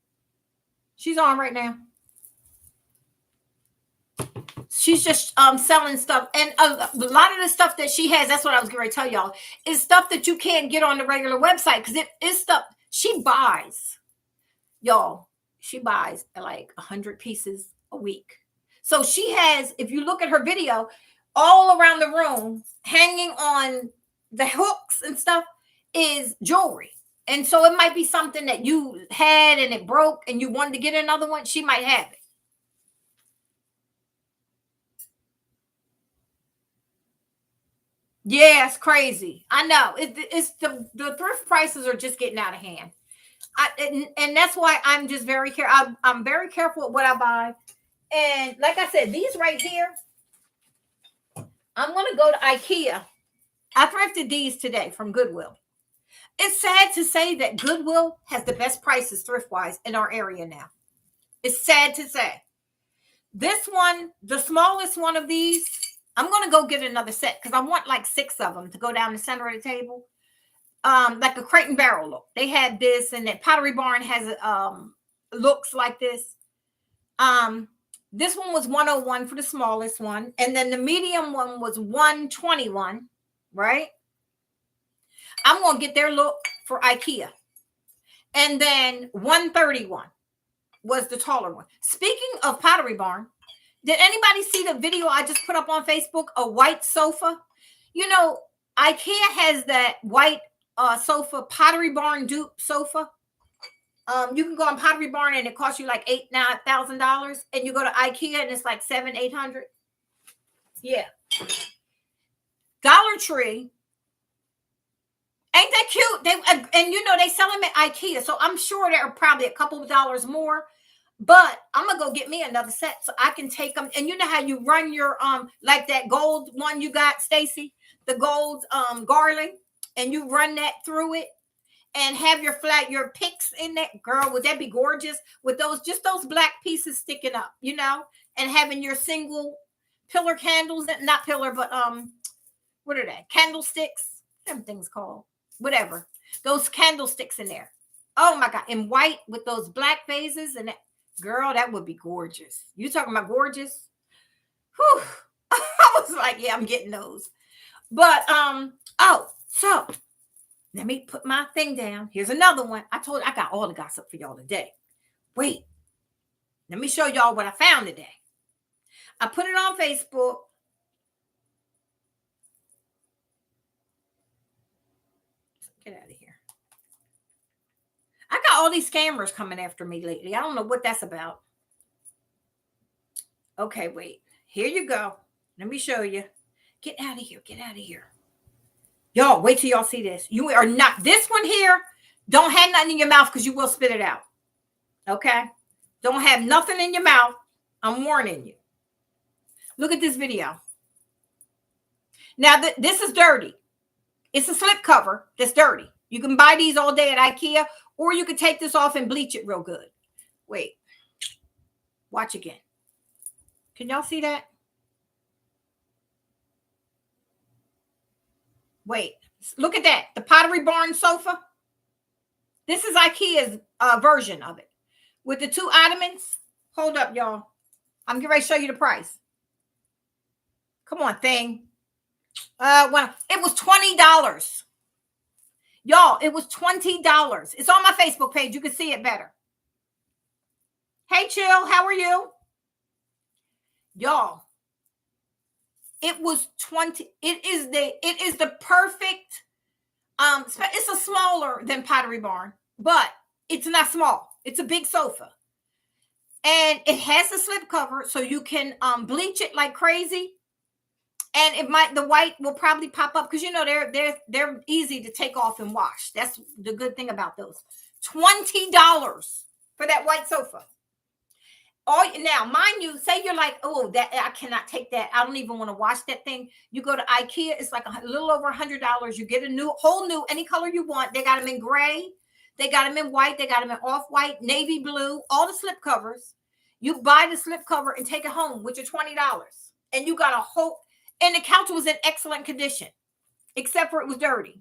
She's on right now. She's just selling stuff. And a lot of the stuff that she has, that's what I was going to tell y'all, is stuff that you can't get on the regular website because it is stuff she buys. Y'all, She buys like 100 pieces a week. So she has, if you look at her video, all around the room, hanging on the hooks and stuff, is jewelry. And so it might be something that you had and it broke and you wanted to get another one. She might have it. Yeah, it's crazy. I know. It's the thrift prices are just getting out of hand. And that's why I'm just very careful. I'm very careful with what I buy. And like I said, these right here, I'm going to go to Ikea. I thrifted these today from Goodwill. It's sad to say that Goodwill has the best prices thrift-wise in our area now. It's sad to say. This one, the smallest one of these, I'm going to go get another set because I want like 6 of them to go down the center of the table. Like a crate and barrel look. They had this, and that Pottery Barn has looks like this. This one was 101 for the smallest one, and then the medium one was 121, right? I'm gonna get their look for Ikea. And then 131 was the taller one. Speaking of Pottery Barn, did anybody see the video I just put up on Facebook? A white sofa. You know, Ikea has that white sofa, Pottery Barn dupe sofa. You can go on Pottery Barn and it costs you like $8,000-9,000, and you go to Ikea and it's like $700-800. Yeah, Dollar Tree. Ain't that cute? They and you know they sell them at Ikea, so I'm sure they're probably a couple of dollars more. But I'm gonna go get me another set so I can take them. And you know how you run your like that gold one you got, Stacy, the gold garland, and you run that through it and have your picks in that. Girl, would that be gorgeous with those black pieces sticking up, you know, and having your single pillar candles, not pillar, but what are they? Candlesticks. Them things called whatever. Those candlesticks in there. Oh my God, in white with those black vases and that. Girl, that would be gorgeous. You talking about gorgeous? Whew. I was like, yeah, I'm getting those. But so let me put my thing down. Here's another one. I told you I got all the gossip for y'all today. Wait, let me show y'all what I found today. I put it on Facebook. Get out of here. I got all these scammers coming after me lately. I don't know what that's about. Okay, wait. Here you go. Let me show you. Get out of here. Get out of here. Y'all, wait till y'all see this. You are not, this one here, don't have nothing in your mouth because you will spit it out. Okay? Don't have nothing in your mouth. I'm warning you. Look at this video. Now, this is dirty. It's a slip cover that's dirty. You can buy these all day at Ikea, or you can take this off and bleach it real good. Wait. Watch again. Can y'all see that? Wait. Look at that. The Pottery Barn sofa. This is Ikea's version of it. With the 2 ottomans. Hold up, y'all. I'm getting ready to show you the price. Come on, thing. Well, it was $20. Y'all, it was $20. It's on my Facebook page. You can see it better. Hey, Chill, how are you? Y'all, it was 20. It is the perfect, it's a smaller than Pottery Barn, but it's not small. It's a big sofa. And it has a slip cover, so you can bleach it like crazy. And the white will probably pop up because you know they're easy to take off and wash. That's the good thing about those. $20 for that white sofa. Now, mind you, say you're like, oh, that I cannot take that. I don't even want to wash that thing. You go to Ikea, it's like a little over $100. You get a whole new, any color you want. They got them in gray. They got them in white. They got them in off-white, navy blue, all the slip covers. You buy the slip cover and take it home with your $20. And you got a whole, and the couch was in excellent condition, except for it was dirty.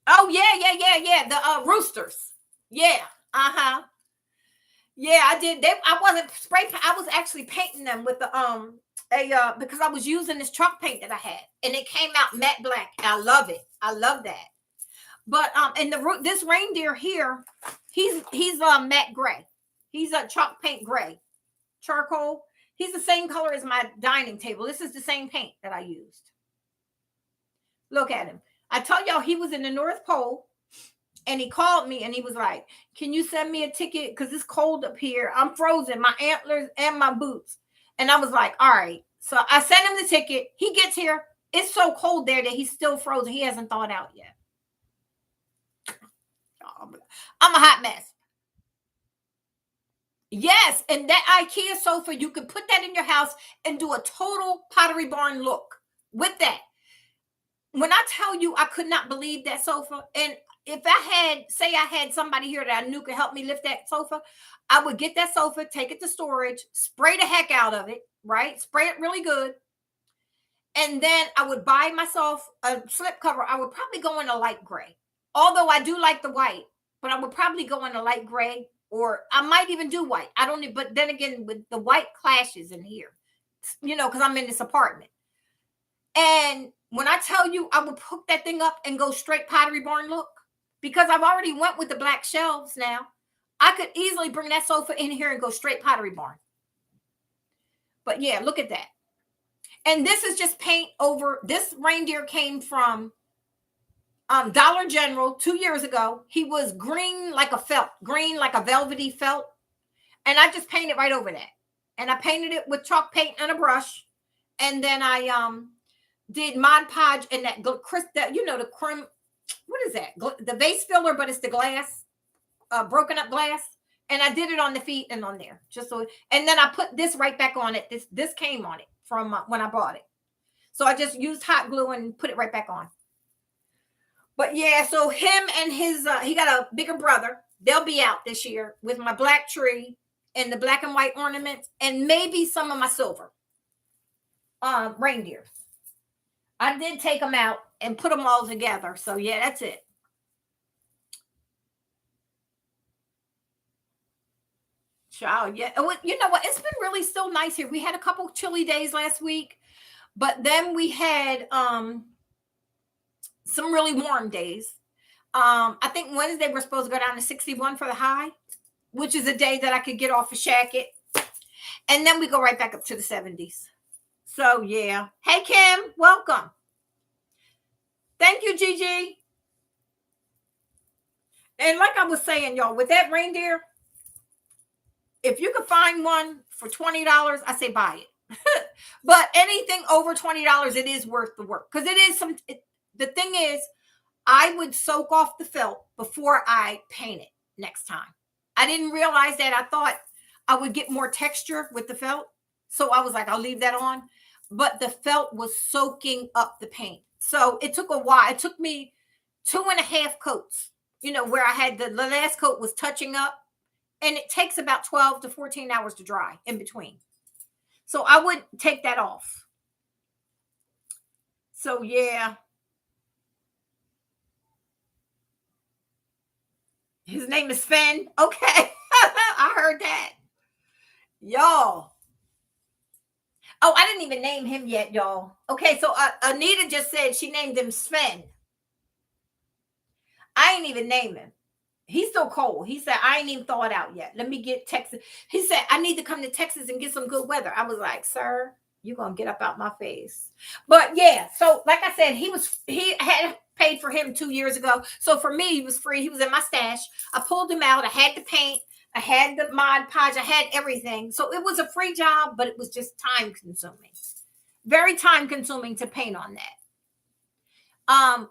Oh, yeah. The roosters. Yeah. Uh-huh. Yeah, I did. I wasn't I was actually painting them with the because I was using this chalk paint that I had, and it came out matte black. I love it. I love that. But and this reindeer here, he's matte gray. He's a chalk paint gray, charcoal. He's the same color as my dining table. This is the same paint that I used. Look at him. I told y'all he was in the North Pole, and he called me and he was like, "Can you send me a ticket? Because it's cold up here. I'm frozen, my antlers and my boots." And I was like, "All right." So I sent him the ticket. He gets here. It's so cold there that he's still frozen. He hasn't thawed out yet. I'm a hot mess. Yes, and that IKEA sofa, you could put that in your house and do a total Pottery Barn look with that. When I tell you, I could not believe that sofa. And if I had somebody here that I knew could help me lift that sofa, I would get that sofa, take it to storage, spray the heck out of it, right? Spray it really good. And then I would buy myself a slip cover. I would probably go in a light gray. Although I do like the white, but I would probably go in a light gray, or I might even do white. I don't need, but then again, with the white clashes in here, because I'm in this apartment. And when I tell you, I would hook that thing up and go straight Pottery Barn look, because I've already went with the black shelves now. I could easily bring that sofa in here and go straight Pottery Barn. But yeah, look at that. And this is just paint over. This reindeer came from Dollar General 2 years ago. He was green like a felt, green like a velvety felt. And I just painted right over that. And I painted it with chalk paint and a brush. And then I did Mod Podge and that the creme, what is that? The vase filler, but it's the glass, broken up glass. And I did it on the feet and on there. And then I put this right back on it. This came on it from when I bought it. So I just used hot glue and put it right back on. But yeah, so him and his, he got a bigger brother. They'll be out this year with my black tree and the black and white ornaments and maybe some of my silver reindeer. I did take them out and put them all together. So yeah, that's it. Child, yeah. You know what? It's been really still nice here. We had a couple chilly days last week, but then we had some really warm days. I think Wednesday we're supposed to go down to 61 for the high, which is a day that I could get off a shacket. And then we go right back up to the 70s. So yeah. Hey Kim, welcome. Thank you, Gigi. And like I was saying, y'all, with that reindeer, if you could find one for $20, I say buy it. But anything over $20, it is worth the work. Because it is the thing is, I would soak off the felt before I paint it next time. I didn't realize that. I thought I would get more texture with the felt. So I was like, I'll leave that on. But the felt was soaking up the paint. So it took a while. It took me 2.5 coats, where I had the last coat was touching up. And it takes about 12 to 14 hours to dry in between. So I would take that off. So yeah. His name is Finn. Okay. I heard that. Y'all. Oh, I didn't even name him yet, y'all. Okay, so Anita just said she named him Sven. I ain't even name him. He's still cold. He said, I ain't even thawed out yet. Let me get Texas. He said, I need to come to Texas and get some good weather. I was like, sir, you're going to get up out my face. But yeah, so like I said, he had paid for him 2 years ago. So for me, he was free. He was in my stash. I pulled him out. I had the paint. I had the Mod Podge. I had everything. So it was a free job, but it was just time consuming. Very time consuming to paint on that.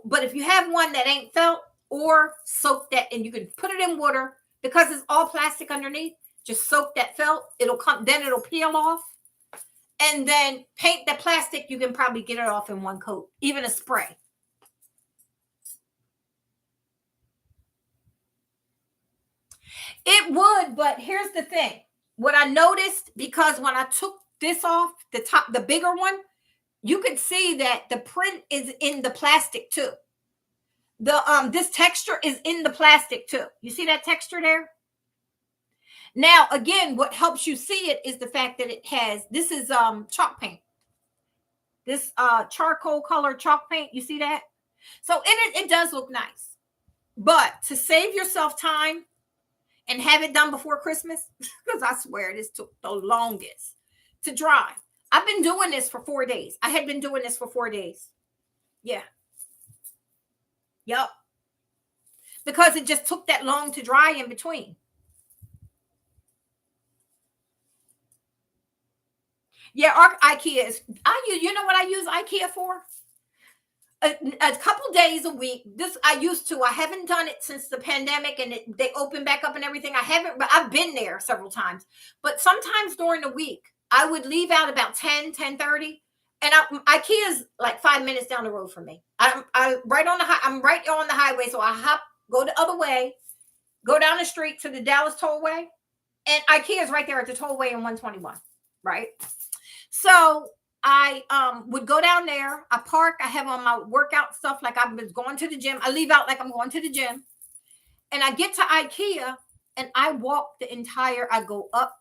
But if you have one that ain't felt, or soak that, and you can put it in water because it's all plastic underneath. Just soak that felt. It'll peel off. And then paint the plastic. You can probably get it off in one coat, even a spray. It would, but here's the thing. What I noticed, because when I took this off, the bigger one, you could see that the print is in the plastic too. This texture is in the plastic too. You see that texture there? Now, again, what helps you see it is the fact that it has, this is chalk paint. This charcoal color chalk paint, you see that? So it does look nice. But to save yourself time and have it done before Christmas, because I swear this took the longest to dry. I've been doing this for 4 days. I had been doing this for 4 days. Yeah. Yep. Because it just took that long to dry in between. Yeah, our IKEA is, you know what I use IKEA for? A couple days a week. This I used to. I haven't done it since the pandemic and they opened back up and everything. I haven't, but I've been there several times. But sometimes during the week, I would leave out about 10:30, and IKEA's like 5 minutes down the road from me. I'm right on the I'm right on the highway, so I go the other way, go down the street to the Dallas Tollway, and IKEA is right there at the tollway in 121, right? So I would go down there. I park. I have on my workout stuff like I was going to the gym. I leave out like I'm going to the gym, and I get to IKEA and I walk the entire. I go up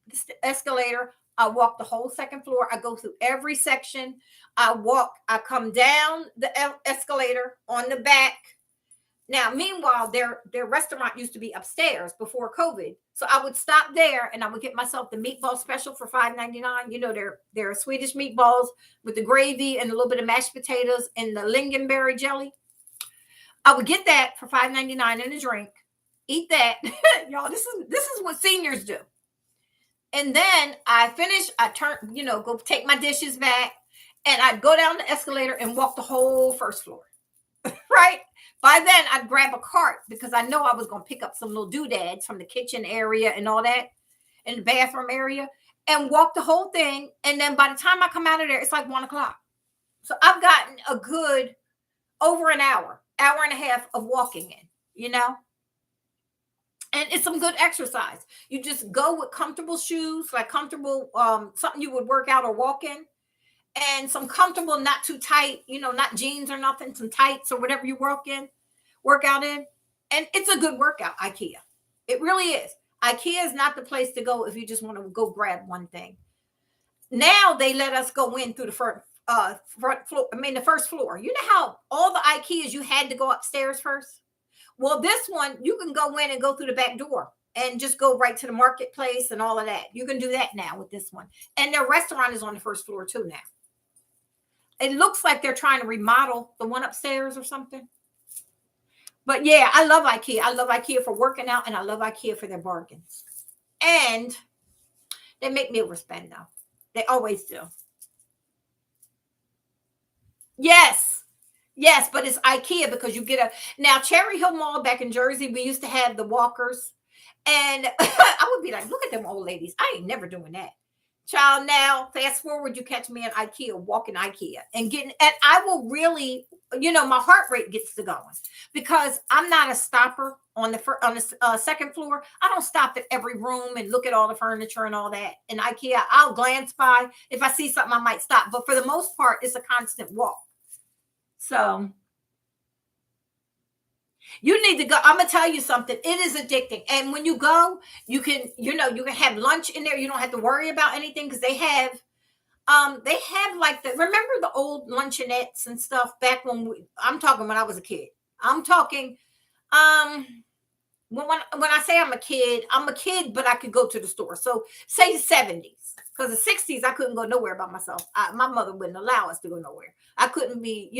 the escalator. I walk the whole second floor. I go through every section. I walk. I come down the escalator on the back. Now, meanwhile, their restaurant used to be upstairs before COVID. So I would stop there and I would get myself the meatball special for $5.99. You know, they're Swedish meatballs with the gravy and a little bit of mashed potatoes and the lingonberry jelly. I would get that for $5.99 and a drink. Eat that. Y'all, this is what seniors do. And then I finish, I turn, go take my dishes back, and I'd go down the escalator and walk the whole first floor. Right? By then, I'd grab a cart because I know I was going to pick up some little doodads from the kitchen area and all that, and the bathroom area, and walk the whole thing. And then by the time I come out of there, it's like 1 o'clock. So I've gotten a good over an hour and a half of walking in, and it's some good exercise. You just go with comfortable shoes, like comfortable, something you would work out or walk in, and some comfortable, not too tight, not jeans or nothing, some tights or whatever you work out in. And it's a good workout, IKEA. It really is. IKEA is not the place to go if you just want to go grab one thing. Now they let us go in through the front floor. The first floor. You know how all the IKEAs you had to go upstairs first? Well, this one, you can go in and go through the back door and just go right to the marketplace and all of that. You can do that now with this one. And their restaurant is on the first floor too now. It looks like they're trying to remodel the one upstairs or something. But yeah, I love IKEA. I love IKEA for working out, and I love IKEA for their bargains. And they make me overspend though. They always do. Yes. Yes, but it's IKEA because you get now Cherry Hill Mall back in Jersey, we used to have the walkers. And I would be like, look at them old ladies. I ain't never doing that. Child, now fast forward, you catch me at IKEA, walking IKEA and I will really, my heart rate gets to going because I'm not a stopper on the second floor. I don't stop at every room and look at all the furniture and all that. In IKEA, I'll glance by. If I see something, I might stop. But for the most part, it's a constant walk. So you need to go. I'm gonna tell you something. It is addicting. And when you go, you can have lunch in there. You don't have to worry about anything because they have like remember the old luncheonettes and stuff back I'm talking when I was a kid. I'm talking when I say I'm a kid, but I could go to the store. So say the 70s. Because the 60s, I couldn't go nowhere by myself. My mother wouldn't allow us to go nowhere. I couldn't be,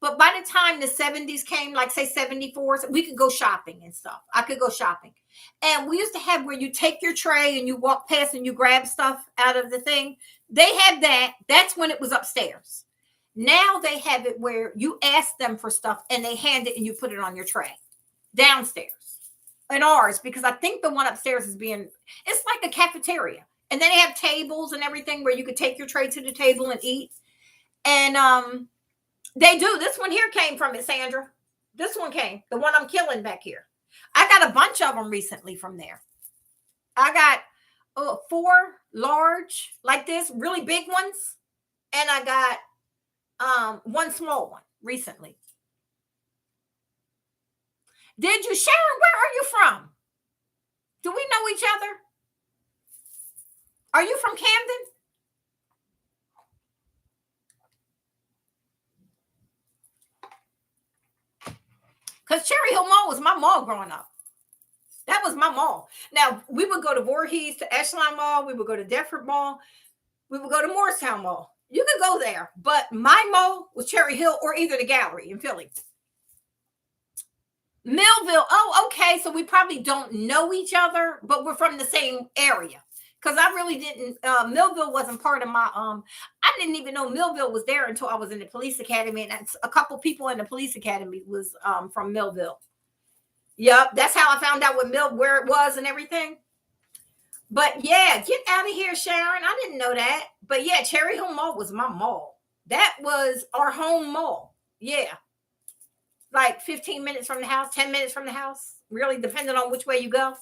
But by the time the 70s came, like say 74, we could go shopping and stuff. I could go shopping. And we used to have where you take your tray and you walk past and you grab stuff out of the thing. They had that. That's when it was upstairs. Now they have it where you ask them for stuff and they hand it and you put it on your tray downstairs. In ours, because I think the one upstairs it's like a cafeteria. And then they have tables and everything where you could take your tray to the table and eat. And they do. This one here came from it, Sandra. This one came. The one I'm killing back here. I got a bunch of them recently from there. I got 4 large like this, really big ones. And I got 1 small one recently. Did you, Sharon? Where are you from? Do we know each other? Are you from Camden? Because Cherry Hill Mall was my mall growing up. That was my mall. Now, we would go to Voorhees, to Echelon Mall. We would go to Deptford Mall. We would go to Morristown Mall. You could go there. But my mall was Cherry Hill or either the Gallery in Philly. Millville. Oh, okay. So we probably don't know each other, but we're from the same area. Because I really didn't, Millville wasn't part of my, I didn't even know Millville was there until I was in the police academy. And that's, a couple people in the police academy was from Millville. Yep, that's how I found out where it was and everything. But yeah, get out of here, Sharon. I didn't know that. But yeah, Cherry Hill Mall was my mall. That was our home mall. Yeah. Like 15 minutes from the house, 10 minutes from the house, really depending on which way you go.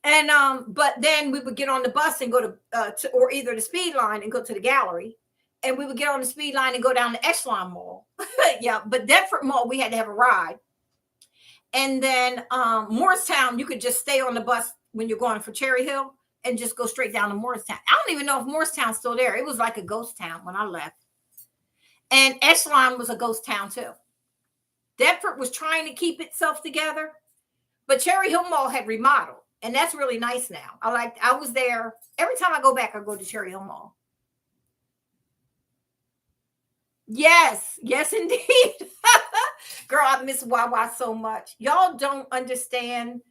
And but then we would get on the bus and go to or either the speed line and go to the Gallery. And we would get on the speed line and go down to Echelon Mall. Yeah, but Deptford Mall, we had to have a ride. And then Morristown, you could just stay on the bus when you're going for Cherry Hill and just go straight down to Morristown. I don't even know if Morristown's still there. It was like a ghost town when I left. And Echelon was a ghost town too. Deptford was trying to keep itself together, but Cherry Hill Mall had remodeled, and that's really nice now. I was there. Every time I go back, I go to Cherry Hill Mall. Yes, yes, indeed. Girl, I miss Wawa so much. Y'all don't understand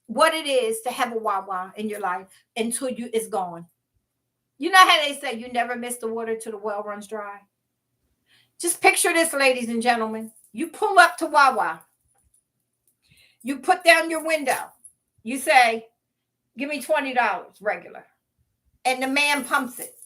what it is to have a Wawa in your life until it's gone. You know how they say you never miss the water till the well runs dry? Just picture this, ladies and gentlemen. You pull up to Wawa. You put down your window. You say, give me $20 regular. And the man pumps it.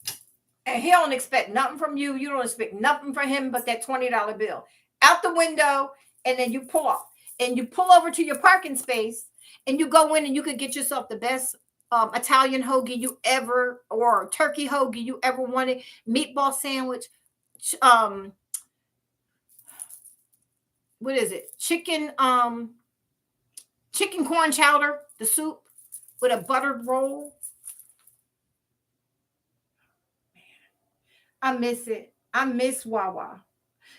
And he don't expect nothing from you. You don't expect nothing from him but that $20 bill. Out the window, and then you pull off. And you pull over to your parking space, and you go in and you could get yourself the best Italian hoagie you ever, or turkey hoagie you ever wanted, meatball sandwich, what is it? Chicken corn chowder, the soup with a buttered roll. I miss it. I miss Wawa.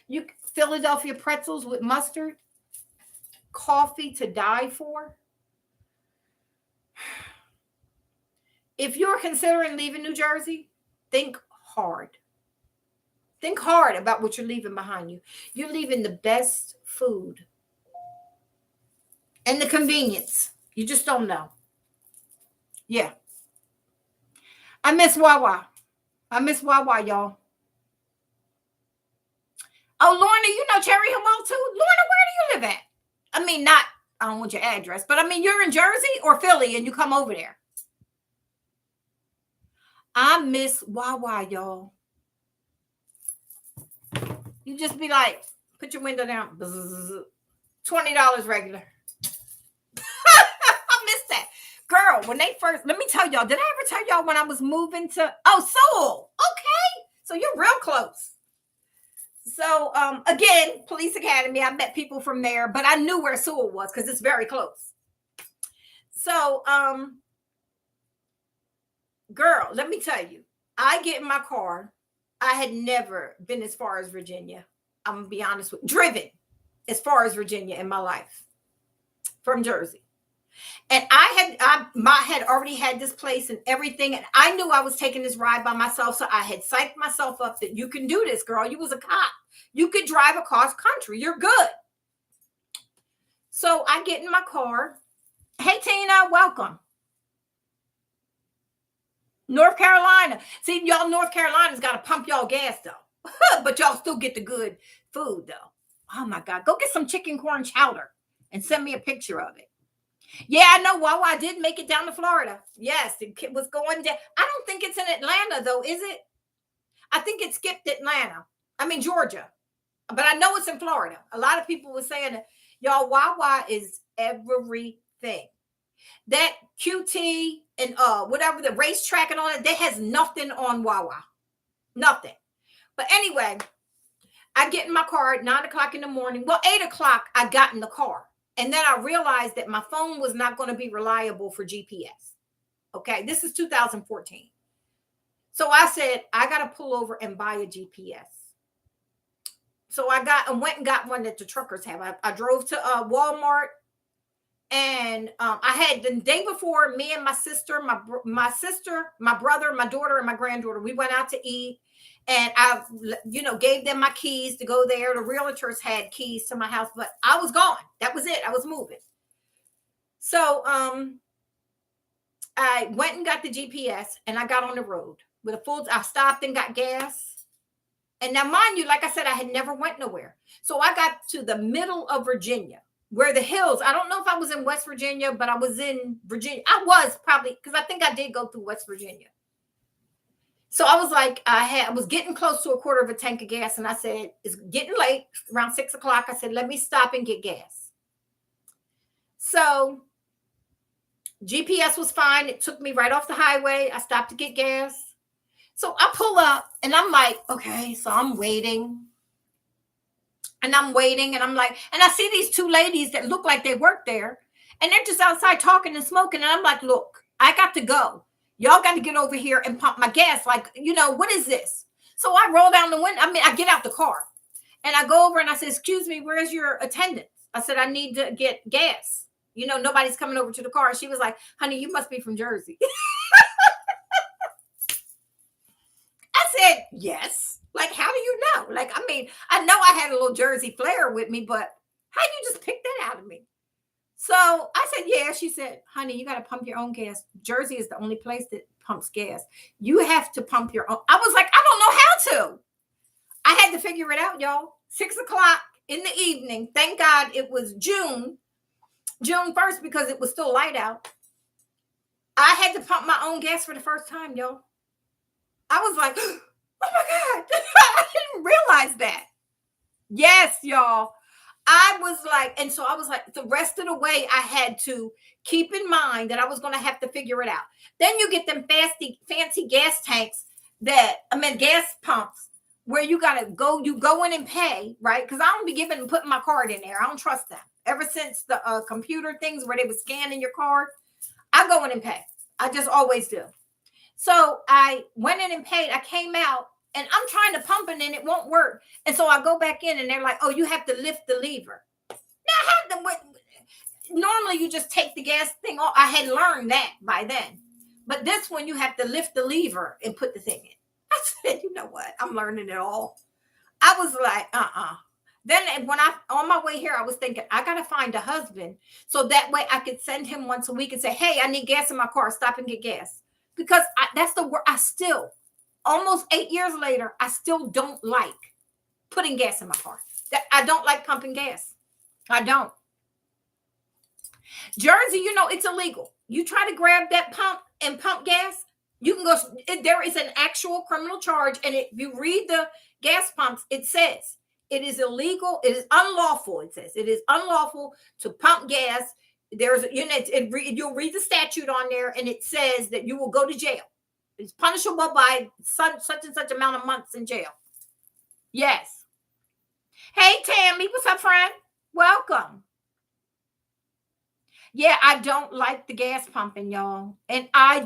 You Philadelphia pretzels with mustard, coffee to die for. If you're considering leaving New Jersey, think hard. Think hard about what you're leaving behind you. You're leaving the best food and the convenience. You just don't know. Yeah. I miss Wawa. I miss Wawa, y'all. Oh, Lorna, you know Cherry Hill Mall too? Lorna, where do you live at? I mean, I don't want your address, but I mean, you're in Jersey or Philly and you come over there. I miss Wawa, y'all. You just be like, put your window down. $20 regular. I miss that. Girl, when they first, let me tell y'all, did I ever tell y'all when I was moving to, Seoul? Okay. So you're real close. So, again, Police Academy, I met people from there, but I knew where Sewell was because it's very close. So, girl, let me tell you, I get in my car. I had never been as far as Virginia. I'm going to be honest with you. Driven as far as Virginia in my life from Jersey. And I had already had this place and everything. And I knew I was taking this ride by myself. So I had psyched myself up that you can do this, girl. You was a cop. You could drive across country. You're good. So I get in my car. Hey, Tina, welcome. North Carolina. See, y'all, North Carolina's got to pump y'all gas, though. But y'all still get the good food, though. Oh, my God. Go get some chicken corn chowder and send me a picture of it. Yeah, I know. Wow, I did make it down to Florida. Yes, it was going down. I don't think it's in Atlanta, though, is it? I think it skipped Atlanta. I mean, Georgia. But I know it's in Florida. A lot of people were saying that, y'all, Wawa is everything. That QT and whatever, the racetrack and all that has nothing on Wawa. Nothing. But anyway, I get in my car at 9 o'clock in the morning. Well, 8 o'clock, I got in the car. And then I realized that my phone was not going to be reliable for GPS. Okay, this is 2014. So I said, I got to pull over and buy a GPS. So I went and got one that the truckers have. I drove to Walmart, and I had the day before, me and my sister, my brother, my daughter, and my granddaughter, we went out to eat, and I, gave them my keys to go there. The realtors had keys to my house, but I was gone. That was it. I was moving. So I went and got the GPS, and I got on the road with a full. I stopped and got gas. And now, mind you, like I said, I had never went nowhere. So I got to the middle of Virginia, where the hills, I don't know if I was in West Virginia, but I was in Virginia. I was probably, because I think I did go through West Virginia. So I was like, I was getting close to a quarter of a tank of gas. And I said, it's getting late, around 6 o'clock. I said, let me stop and get gas. So GPS was fine. It took me right off the highway. I stopped to get gas. So I pull up and I'm like, okay, so I'm waiting. And I'm waiting and I'm like, and I see these two ladies that look like they work there. And they're just outside talking and smoking. And I'm like, look, I got to go. Y'all got to get over here and pump my gas. Like, what is this? So I roll down the window. I get out the car. And I go over and I said, excuse me, where's your attendant? I said, I need to get gas. Nobody's coming over to the car. She was like, honey, you must be from Jersey. I said, yes. Like, how do you know? Like, I know I had a little Jersey flair with me, but how you just pick that out of me? So I said, yeah. She said, honey, you got to pump your own gas. Jersey is the only place that pumps gas. You have to pump your own. I was like, I don't know how to. I had to figure it out, y'all. 6 o'clock in the evening. Thank God it was June 1st, because it was still light out. I had to pump my own gas for the first time, y'all. I was like, oh my God, I didn't realize that. Yes, y'all. I was like, and so I was like, the rest of the way, I had to keep in mind that I was going to have to figure it out. Then you get them fancy gas tanks gas pumps where you go in and pay, right? Because I don't be putting my card in there. I don't trust them. Ever since the computer things where they were scanning your card, I go in and pay. I just always do. So I went in and paid. I came out and I'm trying to pump it and it won't work. And so I go back in and they're like, oh, you have to lift the lever. Now, normally you just take the gas thing off. I had learned that by then. But this one, you have to lift the lever and put the thing in. I said, you know what? I'm learning it all. I was like, Then when on my way here, I was thinking, I got to find a husband. So that way I could send him once a week and say, hey, I need gas in my car. Stop and get gas. Because that's the word. I still, almost 8 years later, I still don't like putting gas in my car. I don't like pumping gas. I don't. Jersey, it's illegal. You try to grab that pump and pump gas, you can go. There is an actual criminal charge. And if you read the gas pumps, it says it is illegal. It is unlawful. It says it is unlawful to pump gas. There's, you'll read the statute on there, and it says that you will go to jail. It's punishable by such and such amount of months in jail. Yes. Hey, Tammy, what's up, friend? Welcome. Yeah, I don't like the gas pumping, y'all, and I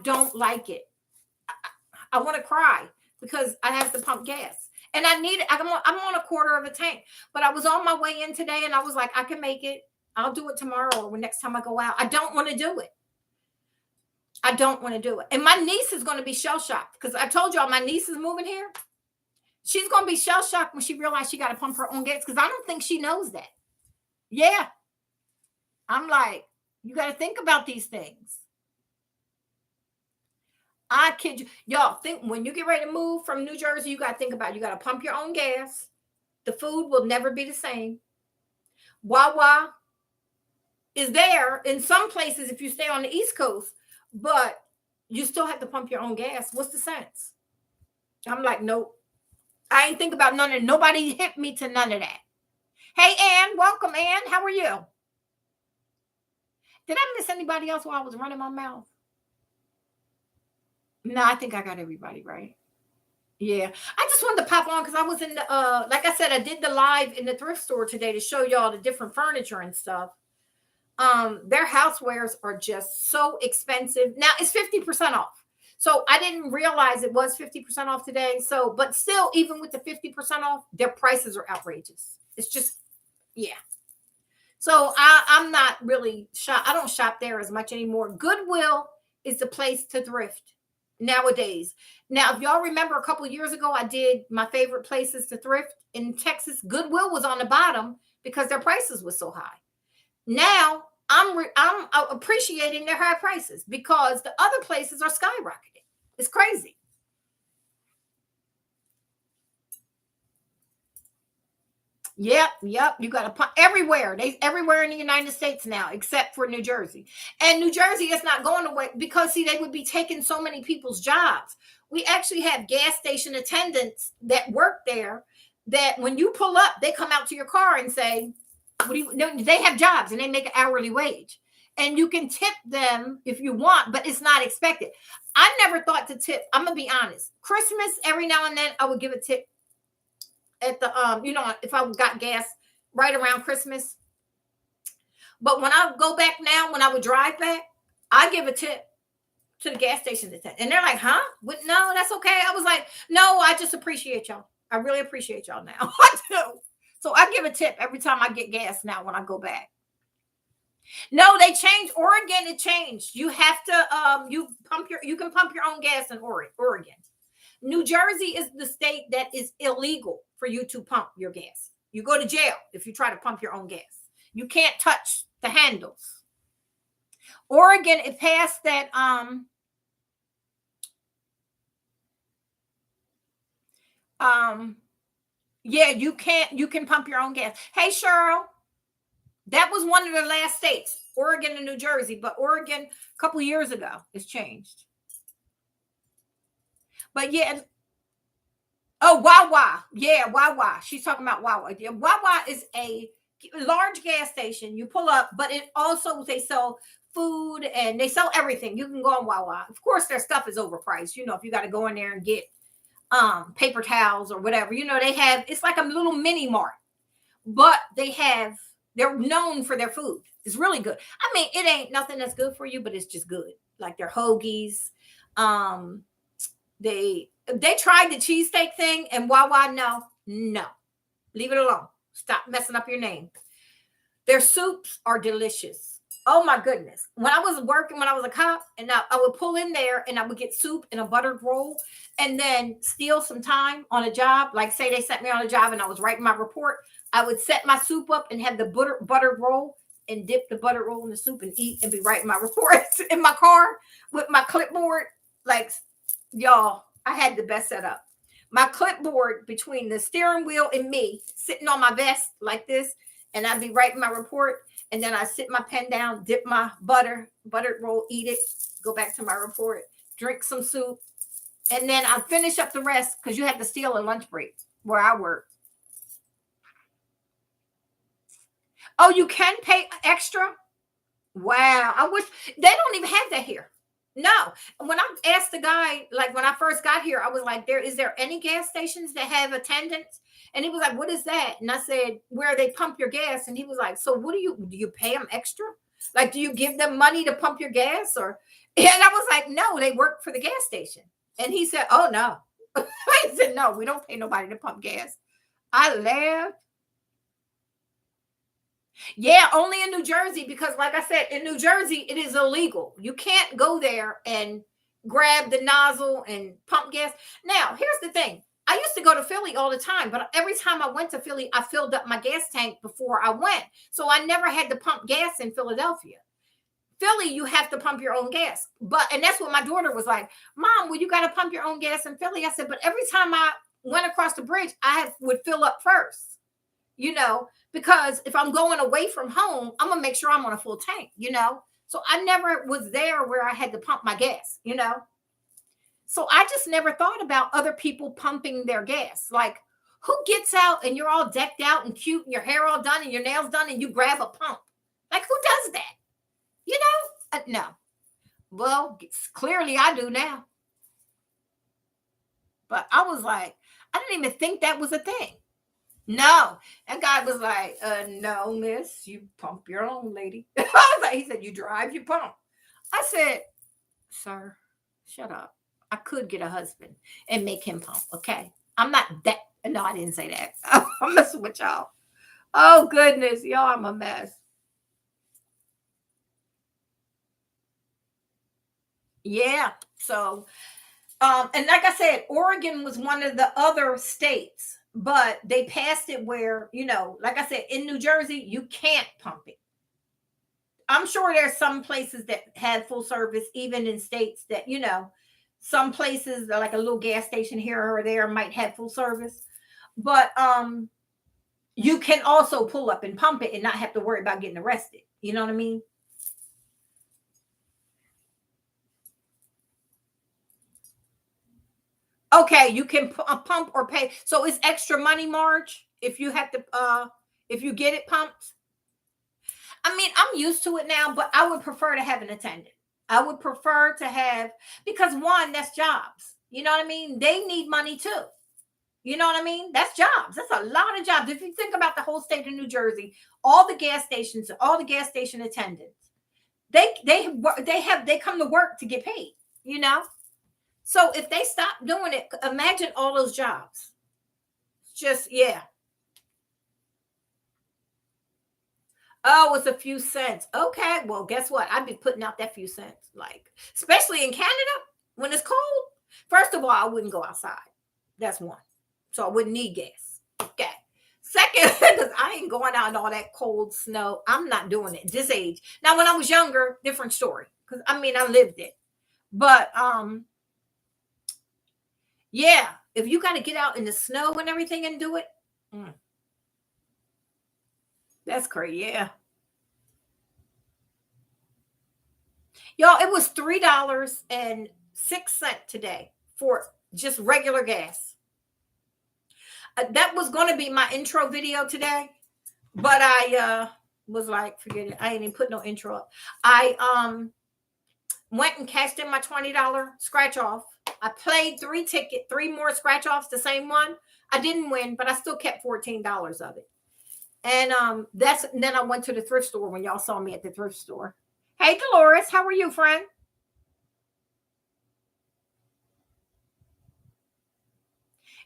don't like it. I want to cry because I have to pump gas, and I need it. I'm on a quarter of a tank, but I was on my way in today, and I was like, I can make it. I'll do it tomorrow or next time I go out. I don't want to do it. I don't want to do it. And my niece is going to be shell-shocked because I told y'all my niece is moving here. She's going to be shell-shocked when she realizes she got to pump her own gas because I don't think she knows that. Yeah. I'm like, you got to think about these things. I kid you. Y'all, think when you get ready to move from New Jersey, you got to think about, you got to pump your own gas. The food will never be the same. Wawa is there in some places if you stay on the East Coast, but you still have to pump your own gas. What's the sense? I'm like, nope. I ain't think about none of it. Nobody hit me to none of that. Hey, Ann. Welcome, Ann. How are you? Did I miss anybody else while I was running my mouth? No, I think I got everybody right. Yeah. I just wanted to pop on because I was in the like I said, I did the live in the thrift store today to show y'all the different furniture and stuff. Their housewares are just so expensive. Now it's 50% off. So I didn't realize it was 50% off today. So, but still, even with the 50% off, their prices are outrageous. It's just, yeah. So I'm not really shop. I don't shop there as much anymore. Goodwill is the place to thrift nowadays. Now, if y'all remember a couple of years ago, I did my favorite places to thrift in Texas. Goodwill was on the bottom because their prices were so high. Now I'm appreciating their high prices because the other places are skyrocketing. It's crazy. Yep, yep. You got to pump everywhere. They everywhere in the United States now, except for New Jersey. And New Jersey is not going away because see, they would be taking so many people's jobs. We actually have gas station attendants that work there. That when you pull up, they come out to your car and say, "What do you?" No, they have jobs and they make an hourly wage, and you can tip them if you want, but it's not expected. I never thought to tip. I'm gonna be honest. Christmas, every now and then, I would give a tip at the if I got gas right around Christmas. But when I go back now, when I would drive back, I give a tip to the gas station attendant. And they're like, huh? But no, that's okay. I was like, no, I just appreciate y'all. I really appreciate y'all now. I do. So I give a tip every time I get gas now when I go back. No, they changed. Oregon, it changed. You have to you can pump your own gas in Oregon. New Jersey is the state that is illegal for you to pump your gas. You go to jail if you try to pump your own gas. You can't touch the handles. Oregon, it passed that um yeah, you can pump your own gas. Hey Cheryl, that was one of the last states, Oregon and New Jersey, but Oregon a couple years ago it's changed. But yeah, oh, Wawa. Yeah, Wawa. She's talking about Wawa. Yeah, Wawa is a large gas station. You pull up, but it also they sell food and they sell everything. You can go on Wawa. Of course, their stuff is overpriced. You know, if you got to go in there and get paper towels or whatever, you know, they have it's like a little mini mart, but they're known for their food. It's really good. I mean, it ain't nothing that's good for you, but it's just good. Like their hoagies. Um, they tried the cheesesteak thing and Wawa, no, leave it alone. Stop messing up your name. Their soups are delicious. Oh my goodness. When I was working, when I was a cop, and I would pull in there and I would get soup in a buttered roll and then steal some time on a job. Like, say they sent me on a job and I was writing my report, I would set my soup up and have the buttered roll and dip the buttered roll in the soup and eat and be writing my reports in my car with my clipboard. Like, y'all, I had the best setup. My clipboard between the steering wheel and me sitting on my vest like this, and I'd be writing my report. And then I sit my pen down, dip my buttered roll, eat it, go back to my report, drink some soup, and then I finish up the rest because you have to steal a lunch break where I work. Oh, you can pay extra? Wow. I wish they don't even have that here. No. When I asked the guy, like when I first got here, I was like, is there any gas stations that have attendants? And he was like, what is that? And I said, where they pump your gas. And he was like, so what do you pay them extra? Like, do you give them money to pump your gas? Or and I was like, no, they work for the gas station. And he said, oh no. I said, no, we don't pay nobody to pump gas. I laughed. Yeah, only in New Jersey because, like I said, in New Jersey, it is illegal. You can't go there and grab the nozzle and pump gas. Now, here's the thing. I used to go to Philly all the time, but every time I went to Philly, I filled up my gas tank before I went. So I never had to pump gas in Philadelphia. Philly, you have to pump your own gas. And that's what my daughter was like, Mom, well, you got to pump your own gas in Philly. I said, but every time I went across the bridge, would fill up first, because if I'm going away from home, I'm going to make sure I'm on a full tank. So I never was there where I had to pump my gas. So I just never thought about other people pumping their gas. Like, who gets out and you're all decked out and cute and your hair all done and your nails done and you grab a pump? Like, who does that? No. Well, clearly I do now. But I was like, I didn't even think that was a thing. No. That guy was like, no, miss, you pump your own, lady. I was like, he said, you drive, you pump. I said, sir, shut up. I could get a husband and make him pump, okay? I'm not that. No, I didn't say that. I'm messing with y'all. Oh, goodness. Y'all, I'm a mess. Yeah. So, and like I said, Oregon was one of the other states, but they passed it where, like I said, in New Jersey, you can't pump it. I'm sure there's some places that had full service, even in states that, some places like a little gas station here or there might have full service. But you can also pull up and pump it and not have to worry about getting arrested. You know what I mean? Okay, you can pump or pay. So it's extra money, Marge, if you have to if you get it pumped. I mean, I'm used to it now, but I would prefer to have an attendant. I would prefer to have, because one, that's jobs. You know what I mean? They need money too. You know what I mean? That's jobs. That's a lot of jobs. If you think about the whole state of New Jersey, all the gas stations, all the gas station attendants, they come to work to get paid, you know? So if they stop doing it, imagine all those jobs. Just yeah. Oh, it's a few cents. Okay. Well, guess what? I'd be putting out that few cents. Like, especially in Canada when it's cold. First of all, I wouldn't go outside. That's one. So I wouldn't need gas. Okay. Second, because I ain't going out in all that cold snow. I'm not doing it this age. Now, when I was younger, different story. Because I mean, I lived it. But yeah, if you got to get out in the snow and everything and do it, that's crazy. Yeah. Y'all, it was $3.06 today for just regular gas. That was going to be my intro video today, but I was like, forget it. I ain't even put no intro up. I went and cashed in my $20 scratch off. I played three more scratch offs, the same one. I didn't win, but I still kept $14 of it. And then I went to the thrift store when y'all saw me at the thrift store. Hey, Dolores, how are you, friend?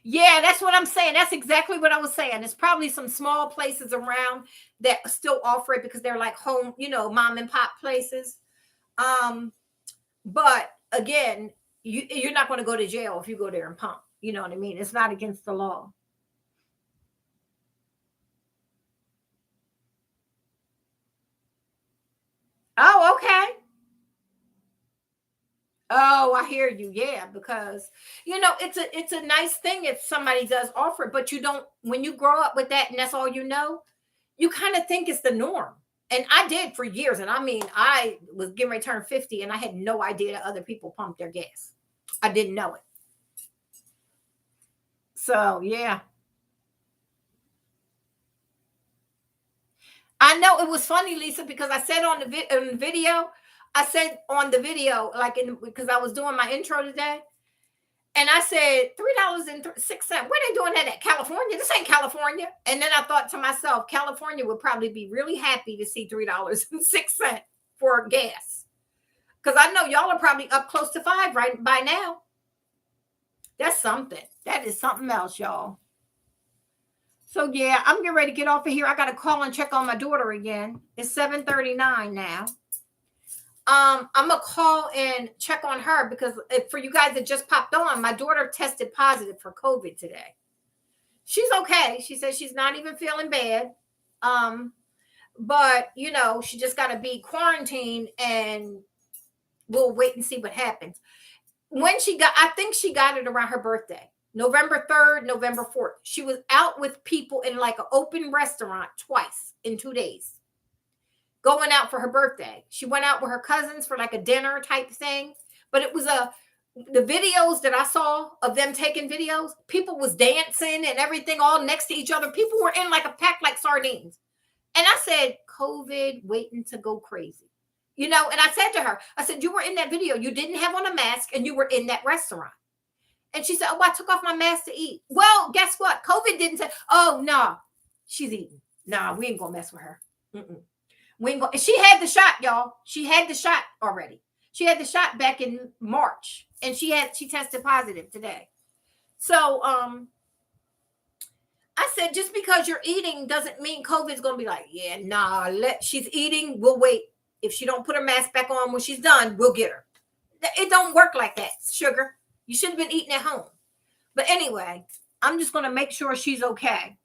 Yeah, that's what I'm saying. That's exactly what I was saying. There's probably some small places around that still offer it because they're like home, mom and pop places. Um, but again, you're not going to go to jail if you go there and pump. You know what I mean? It's not against the law. Oh, okay. Oh, I hear you. Yeah, because it's a nice thing if somebody does offer it, but you don't, when you grow up with that and that's all you kind of think it's the norm. And I did for years. And I mean, I was getting ready to turn 50 and I had no idea that other people pump their gas. I didn't know it. So yeah. I know it was funny, Lisa, because I said on the video, I said on the video, like because I was doing my intro today, and I said $3.06. Where they doing that at? California? This ain't California. And then I thought to myself, California would probably be really happy to see $3.06 for gas. Because I know y'all are probably up close to 5 right by now. That's something. That is something else, y'all. So yeah, I'm getting ready to get off of here. I got to call and check on my daughter again. It's 7:39 now. I'm gonna call and check on her because for you guys that just popped on, my daughter tested positive for COVID today. She's okay. She says she's not even feeling bad. Um, but she just got to be quarantined, and we'll wait and see what happens. I think she got it around her birthday, November 3rd, November 4th. She was out with people in like an open restaurant twice in 2 days. Going out for her birthday. She went out with her cousins for like a dinner type thing. But it was the videos that I saw of them taking videos, people was dancing and everything all next to each other. People were in like a pack like sardines. And I said, COVID waiting to go crazy. And I said to her, I said, you were in that video. You didn't have on a mask and you were in that restaurant. And she said, oh, I took off my mask to eat. Well, guess what? COVID didn't say, oh, no, she's eating. No, we ain't going to mess with her. Mm-mm. We ain't gonna, she had the shot, y'all. She had the shot already. She had the shot back in March, and she tested positive today. So, I said, just because you're eating doesn't mean COVID's going to be like, yeah, nah, she's eating. We'll wait. If she don't put her mask back on when she's done, we'll get her. It don't work like that, sugar. You should have been eating at home. But anyway, I'm just going to make sure she's okay.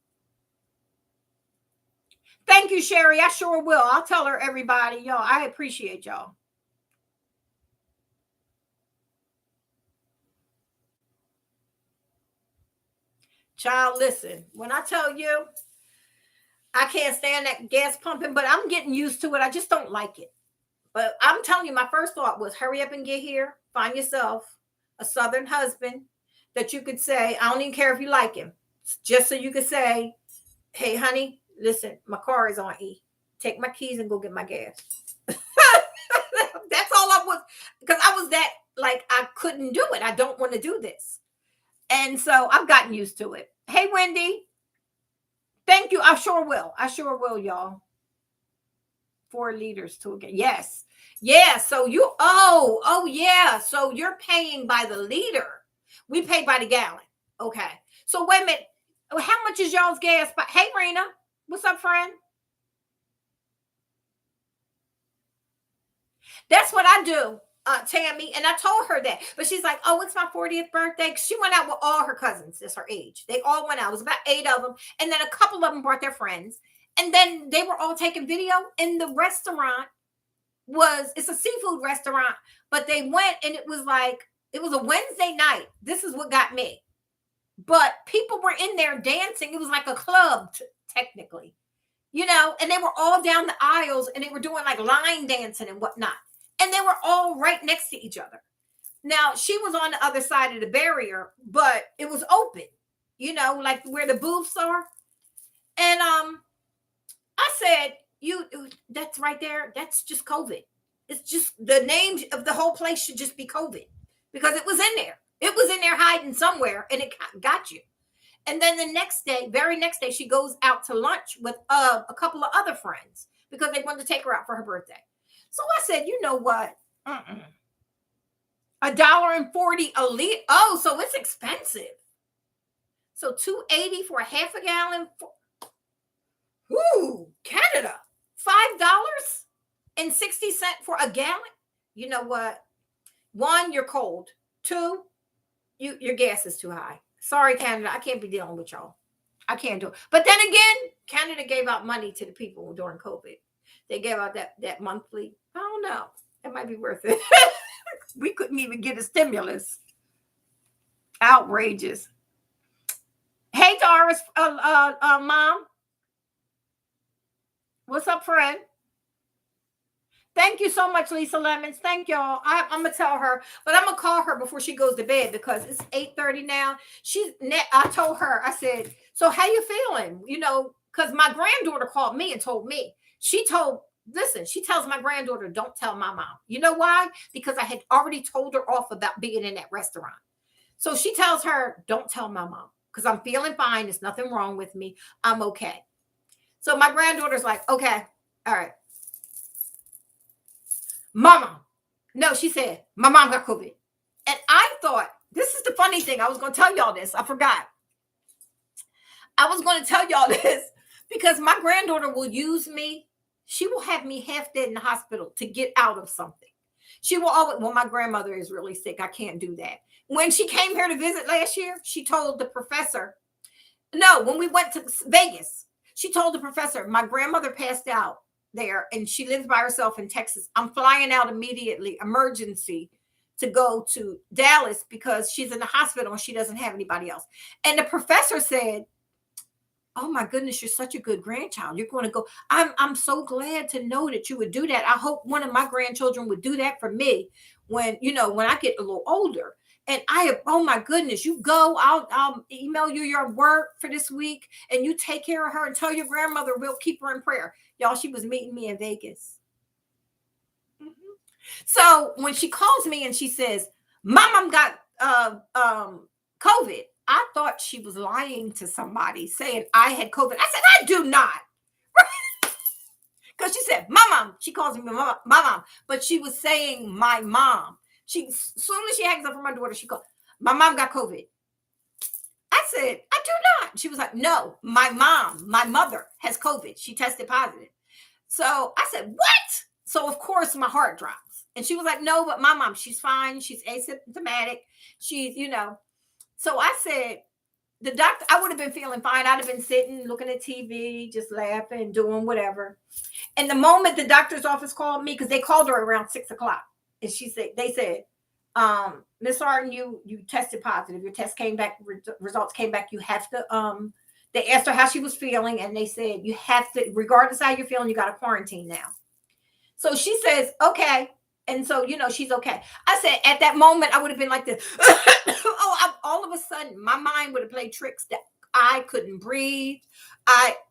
Thank you, Sherry. I sure will. I'll tell her, everybody. Y'all, I appreciate y'all. Child, listen, when I tell you, I can't stand that gas pumping, but I'm getting used to it. I just don't like it. But I'm telling you, my first thought was hurry up and get here. Find yourself a Southern husband that you could say, I don't even care if you like him. Just so you could say, hey, honey, listen, my car is on E. Take my keys and go get my gas. That's all I was, because I was that, like, I couldn't do it. I don't want to do this. And so I've gotten used to it. Hey, Wendy. Thank you. I sure will. I sure will, y'all. 4 liters to again. Yes. Yeah. So yeah. So you're paying by the liter. We pay by the gallon. Okay. So wait a minute. How much is y'all's gas? Hey, Rena. What's up, friend? That's what I do, Tammy. And I told her that. But she's like, oh, it's my 40th birthday. She went out with all her cousins. It's her age. They all went out. It was about 8 of them. And then a couple of them brought their friends. And then they were all taking video. And the restaurant it's a seafood restaurant. But they went and it was a Wednesday night. This is what got me. But people were in there dancing. It was like a club, technically. And they were all down the aisles and they were doing like line dancing and whatnot. And they were all right next to each other. Now, she was on the other side of the barrier, but it was open, like where the booths are. And I said, that's right there. That's just COVID. It's just the name of the whole place should just be COVID because it was in there. It was in there hiding somewhere and it got you. And then the very next day, she goes out to lunch with a couple of other friends because they wanted to take her out for her birthday. So I said, you know what? $1.40 a liter. Oh, so it's expensive. So $2.80 for a half a gallon. Ooh, Canada. $5.60 for a gallon. You know what? 1, you're cold. 2, your gas is too high. Sorry, Canada. I can't be dealing with y'all. I can't do it. But then again, Canada gave out money to the people during COVID. They gave out that monthly. I don't know. It might be worth it. We couldn't even get a stimulus. Outrageous. Hey, Doris, Mom. What's up, friend? Thank you so much, Lisa Lemons. Thank y'all. I'm gonna tell her, but I'm gonna call her before she goes to bed because it's 8:30 now. I told her, I said, so how you feeling? Because my granddaughter called me and told me. She tells my granddaughter, don't tell my mom. You know why? Because I had already told her off about being in that restaurant. So she tells her, don't tell my mom because I'm feeling fine. There's nothing wrong with me. I'm okay. So my granddaughter's like, okay, all right. Mama. No, she said, my mom got COVID. And I thought, this is the funny thing. I was going to tell y'all this. I forgot. I was going to tell y'all this because my granddaughter will use me. She will have me half dead in the hospital to get out of something. She will always, well, my grandmother is really sick. I can't do that. When she came here to visit last year, she told the professor, no, when we went to Vegas, she told the professor, my grandmother passed out there and she lives by herself in Texas. I'm flying out immediately, emergency, to go to Dallas because she's in the hospital and she doesn't have anybody else. And the professor said, oh my goodness, you're such a good grandchild. You're going to go. I'm so glad to know that you would do that. I hope one of my grandchildren would do that for me when I get a little older. And oh my goodness, you go, I'll email you your work for this week and you take care of her and tell your grandmother we'll keep her in prayer. Y'all, she was meeting me in Vegas. So when she calls me and she says, my mom got COVID. I thought she was lying to somebody saying I had COVID. I said, I do not. Because she said, my mom. She calls me my mom. But she was saying my mom. As soon as she hangs up from my daughter, she goes, my mom got COVID. I said, I do not. She was like, no, my mom, my mother has COVID. She tested positive. So I said, what? So of course my heart drops. And she was like, no, but my mom, she's fine. She's asymptomatic. She's, So I said, the doctor, I would have been feeling fine. I'd have been sitting, looking at TV, just laughing, doing whatever. And the moment the doctor's office called me, because they called her around 6:00, and they said, Miss Harden, you tested positive. Your test came back, results came back. You have to, they asked her how she was feeling, and they said, you have to, regardless of how you're feeling, you got to quarantine now. So she says, okay. And so, she's okay. I said, at that moment, I would have been like this. All of a sudden, my mind would have played tricks that I couldn't breathe.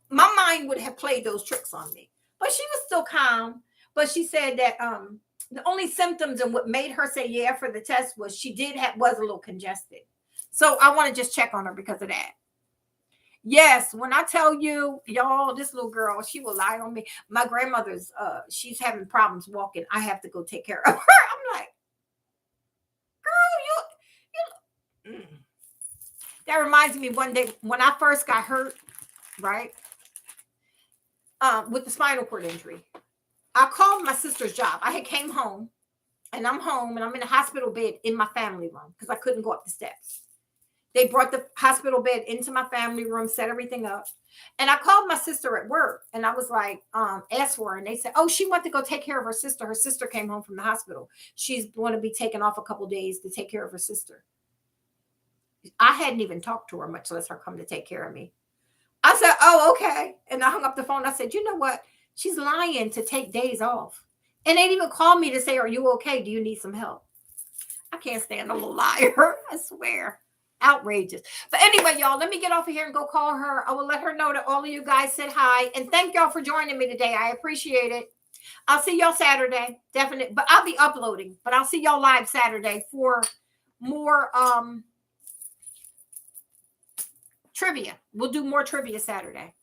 My mind would have played those tricks on me. But she was still calm. But she said that the only symptoms and what made her say yeah for the test was she was a little congested. So I want to just check on her because of that. Yes, when I tell you, y'all, this little girl, she will lie on me. My grandmother's, she's having problems walking. I have to go take care of her. I'm like, girl, you. That reminds me one day when I first got hurt, right, with the spinal cord injury. I called my sister's job. I had came home, and I'm home, and I'm in a hospital bed in my family room because I couldn't go up the steps. They brought the hospital bed into my family room, set everything up. And I called my sister at work, and I was like, asked for her. And they said, oh, she went to go take care of her sister. Her sister came home from the hospital. She's going to be taking off a couple days to take care of her sister. I hadn't even talked to her, much less her come to take care of me. I said, oh, okay. And I hung up the phone. I said, you know what? She's lying to take days off. And they didn't even call me to say, are you okay? Do you need some help? I can't stand a little liar. I swear. Outrageous. But anyway, y'all, let me get off of here and go call her. I will let her know that all of you guys said hi. And thank y'all for joining me today. I appreciate it. I'll see y'all Saturday. Definitely. But I'll be uploading. But I'll see y'all live Saturday for more trivia. We'll do more trivia Saturday.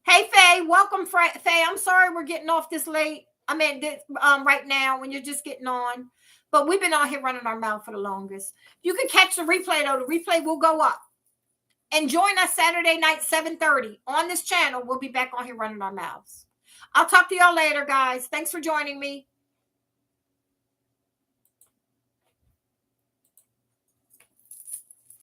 Hey, Faye. Welcome, Faye. I'm sorry we're getting off this late. I mean, right now when you're just getting on. But we've been out here running our mouth for the longest. You can catch the replay, though. The replay will go up. And join us Saturday night, 7:30 on this channel. We'll be back on here running our mouths. I'll talk to y'all later, guys. Thanks for joining me.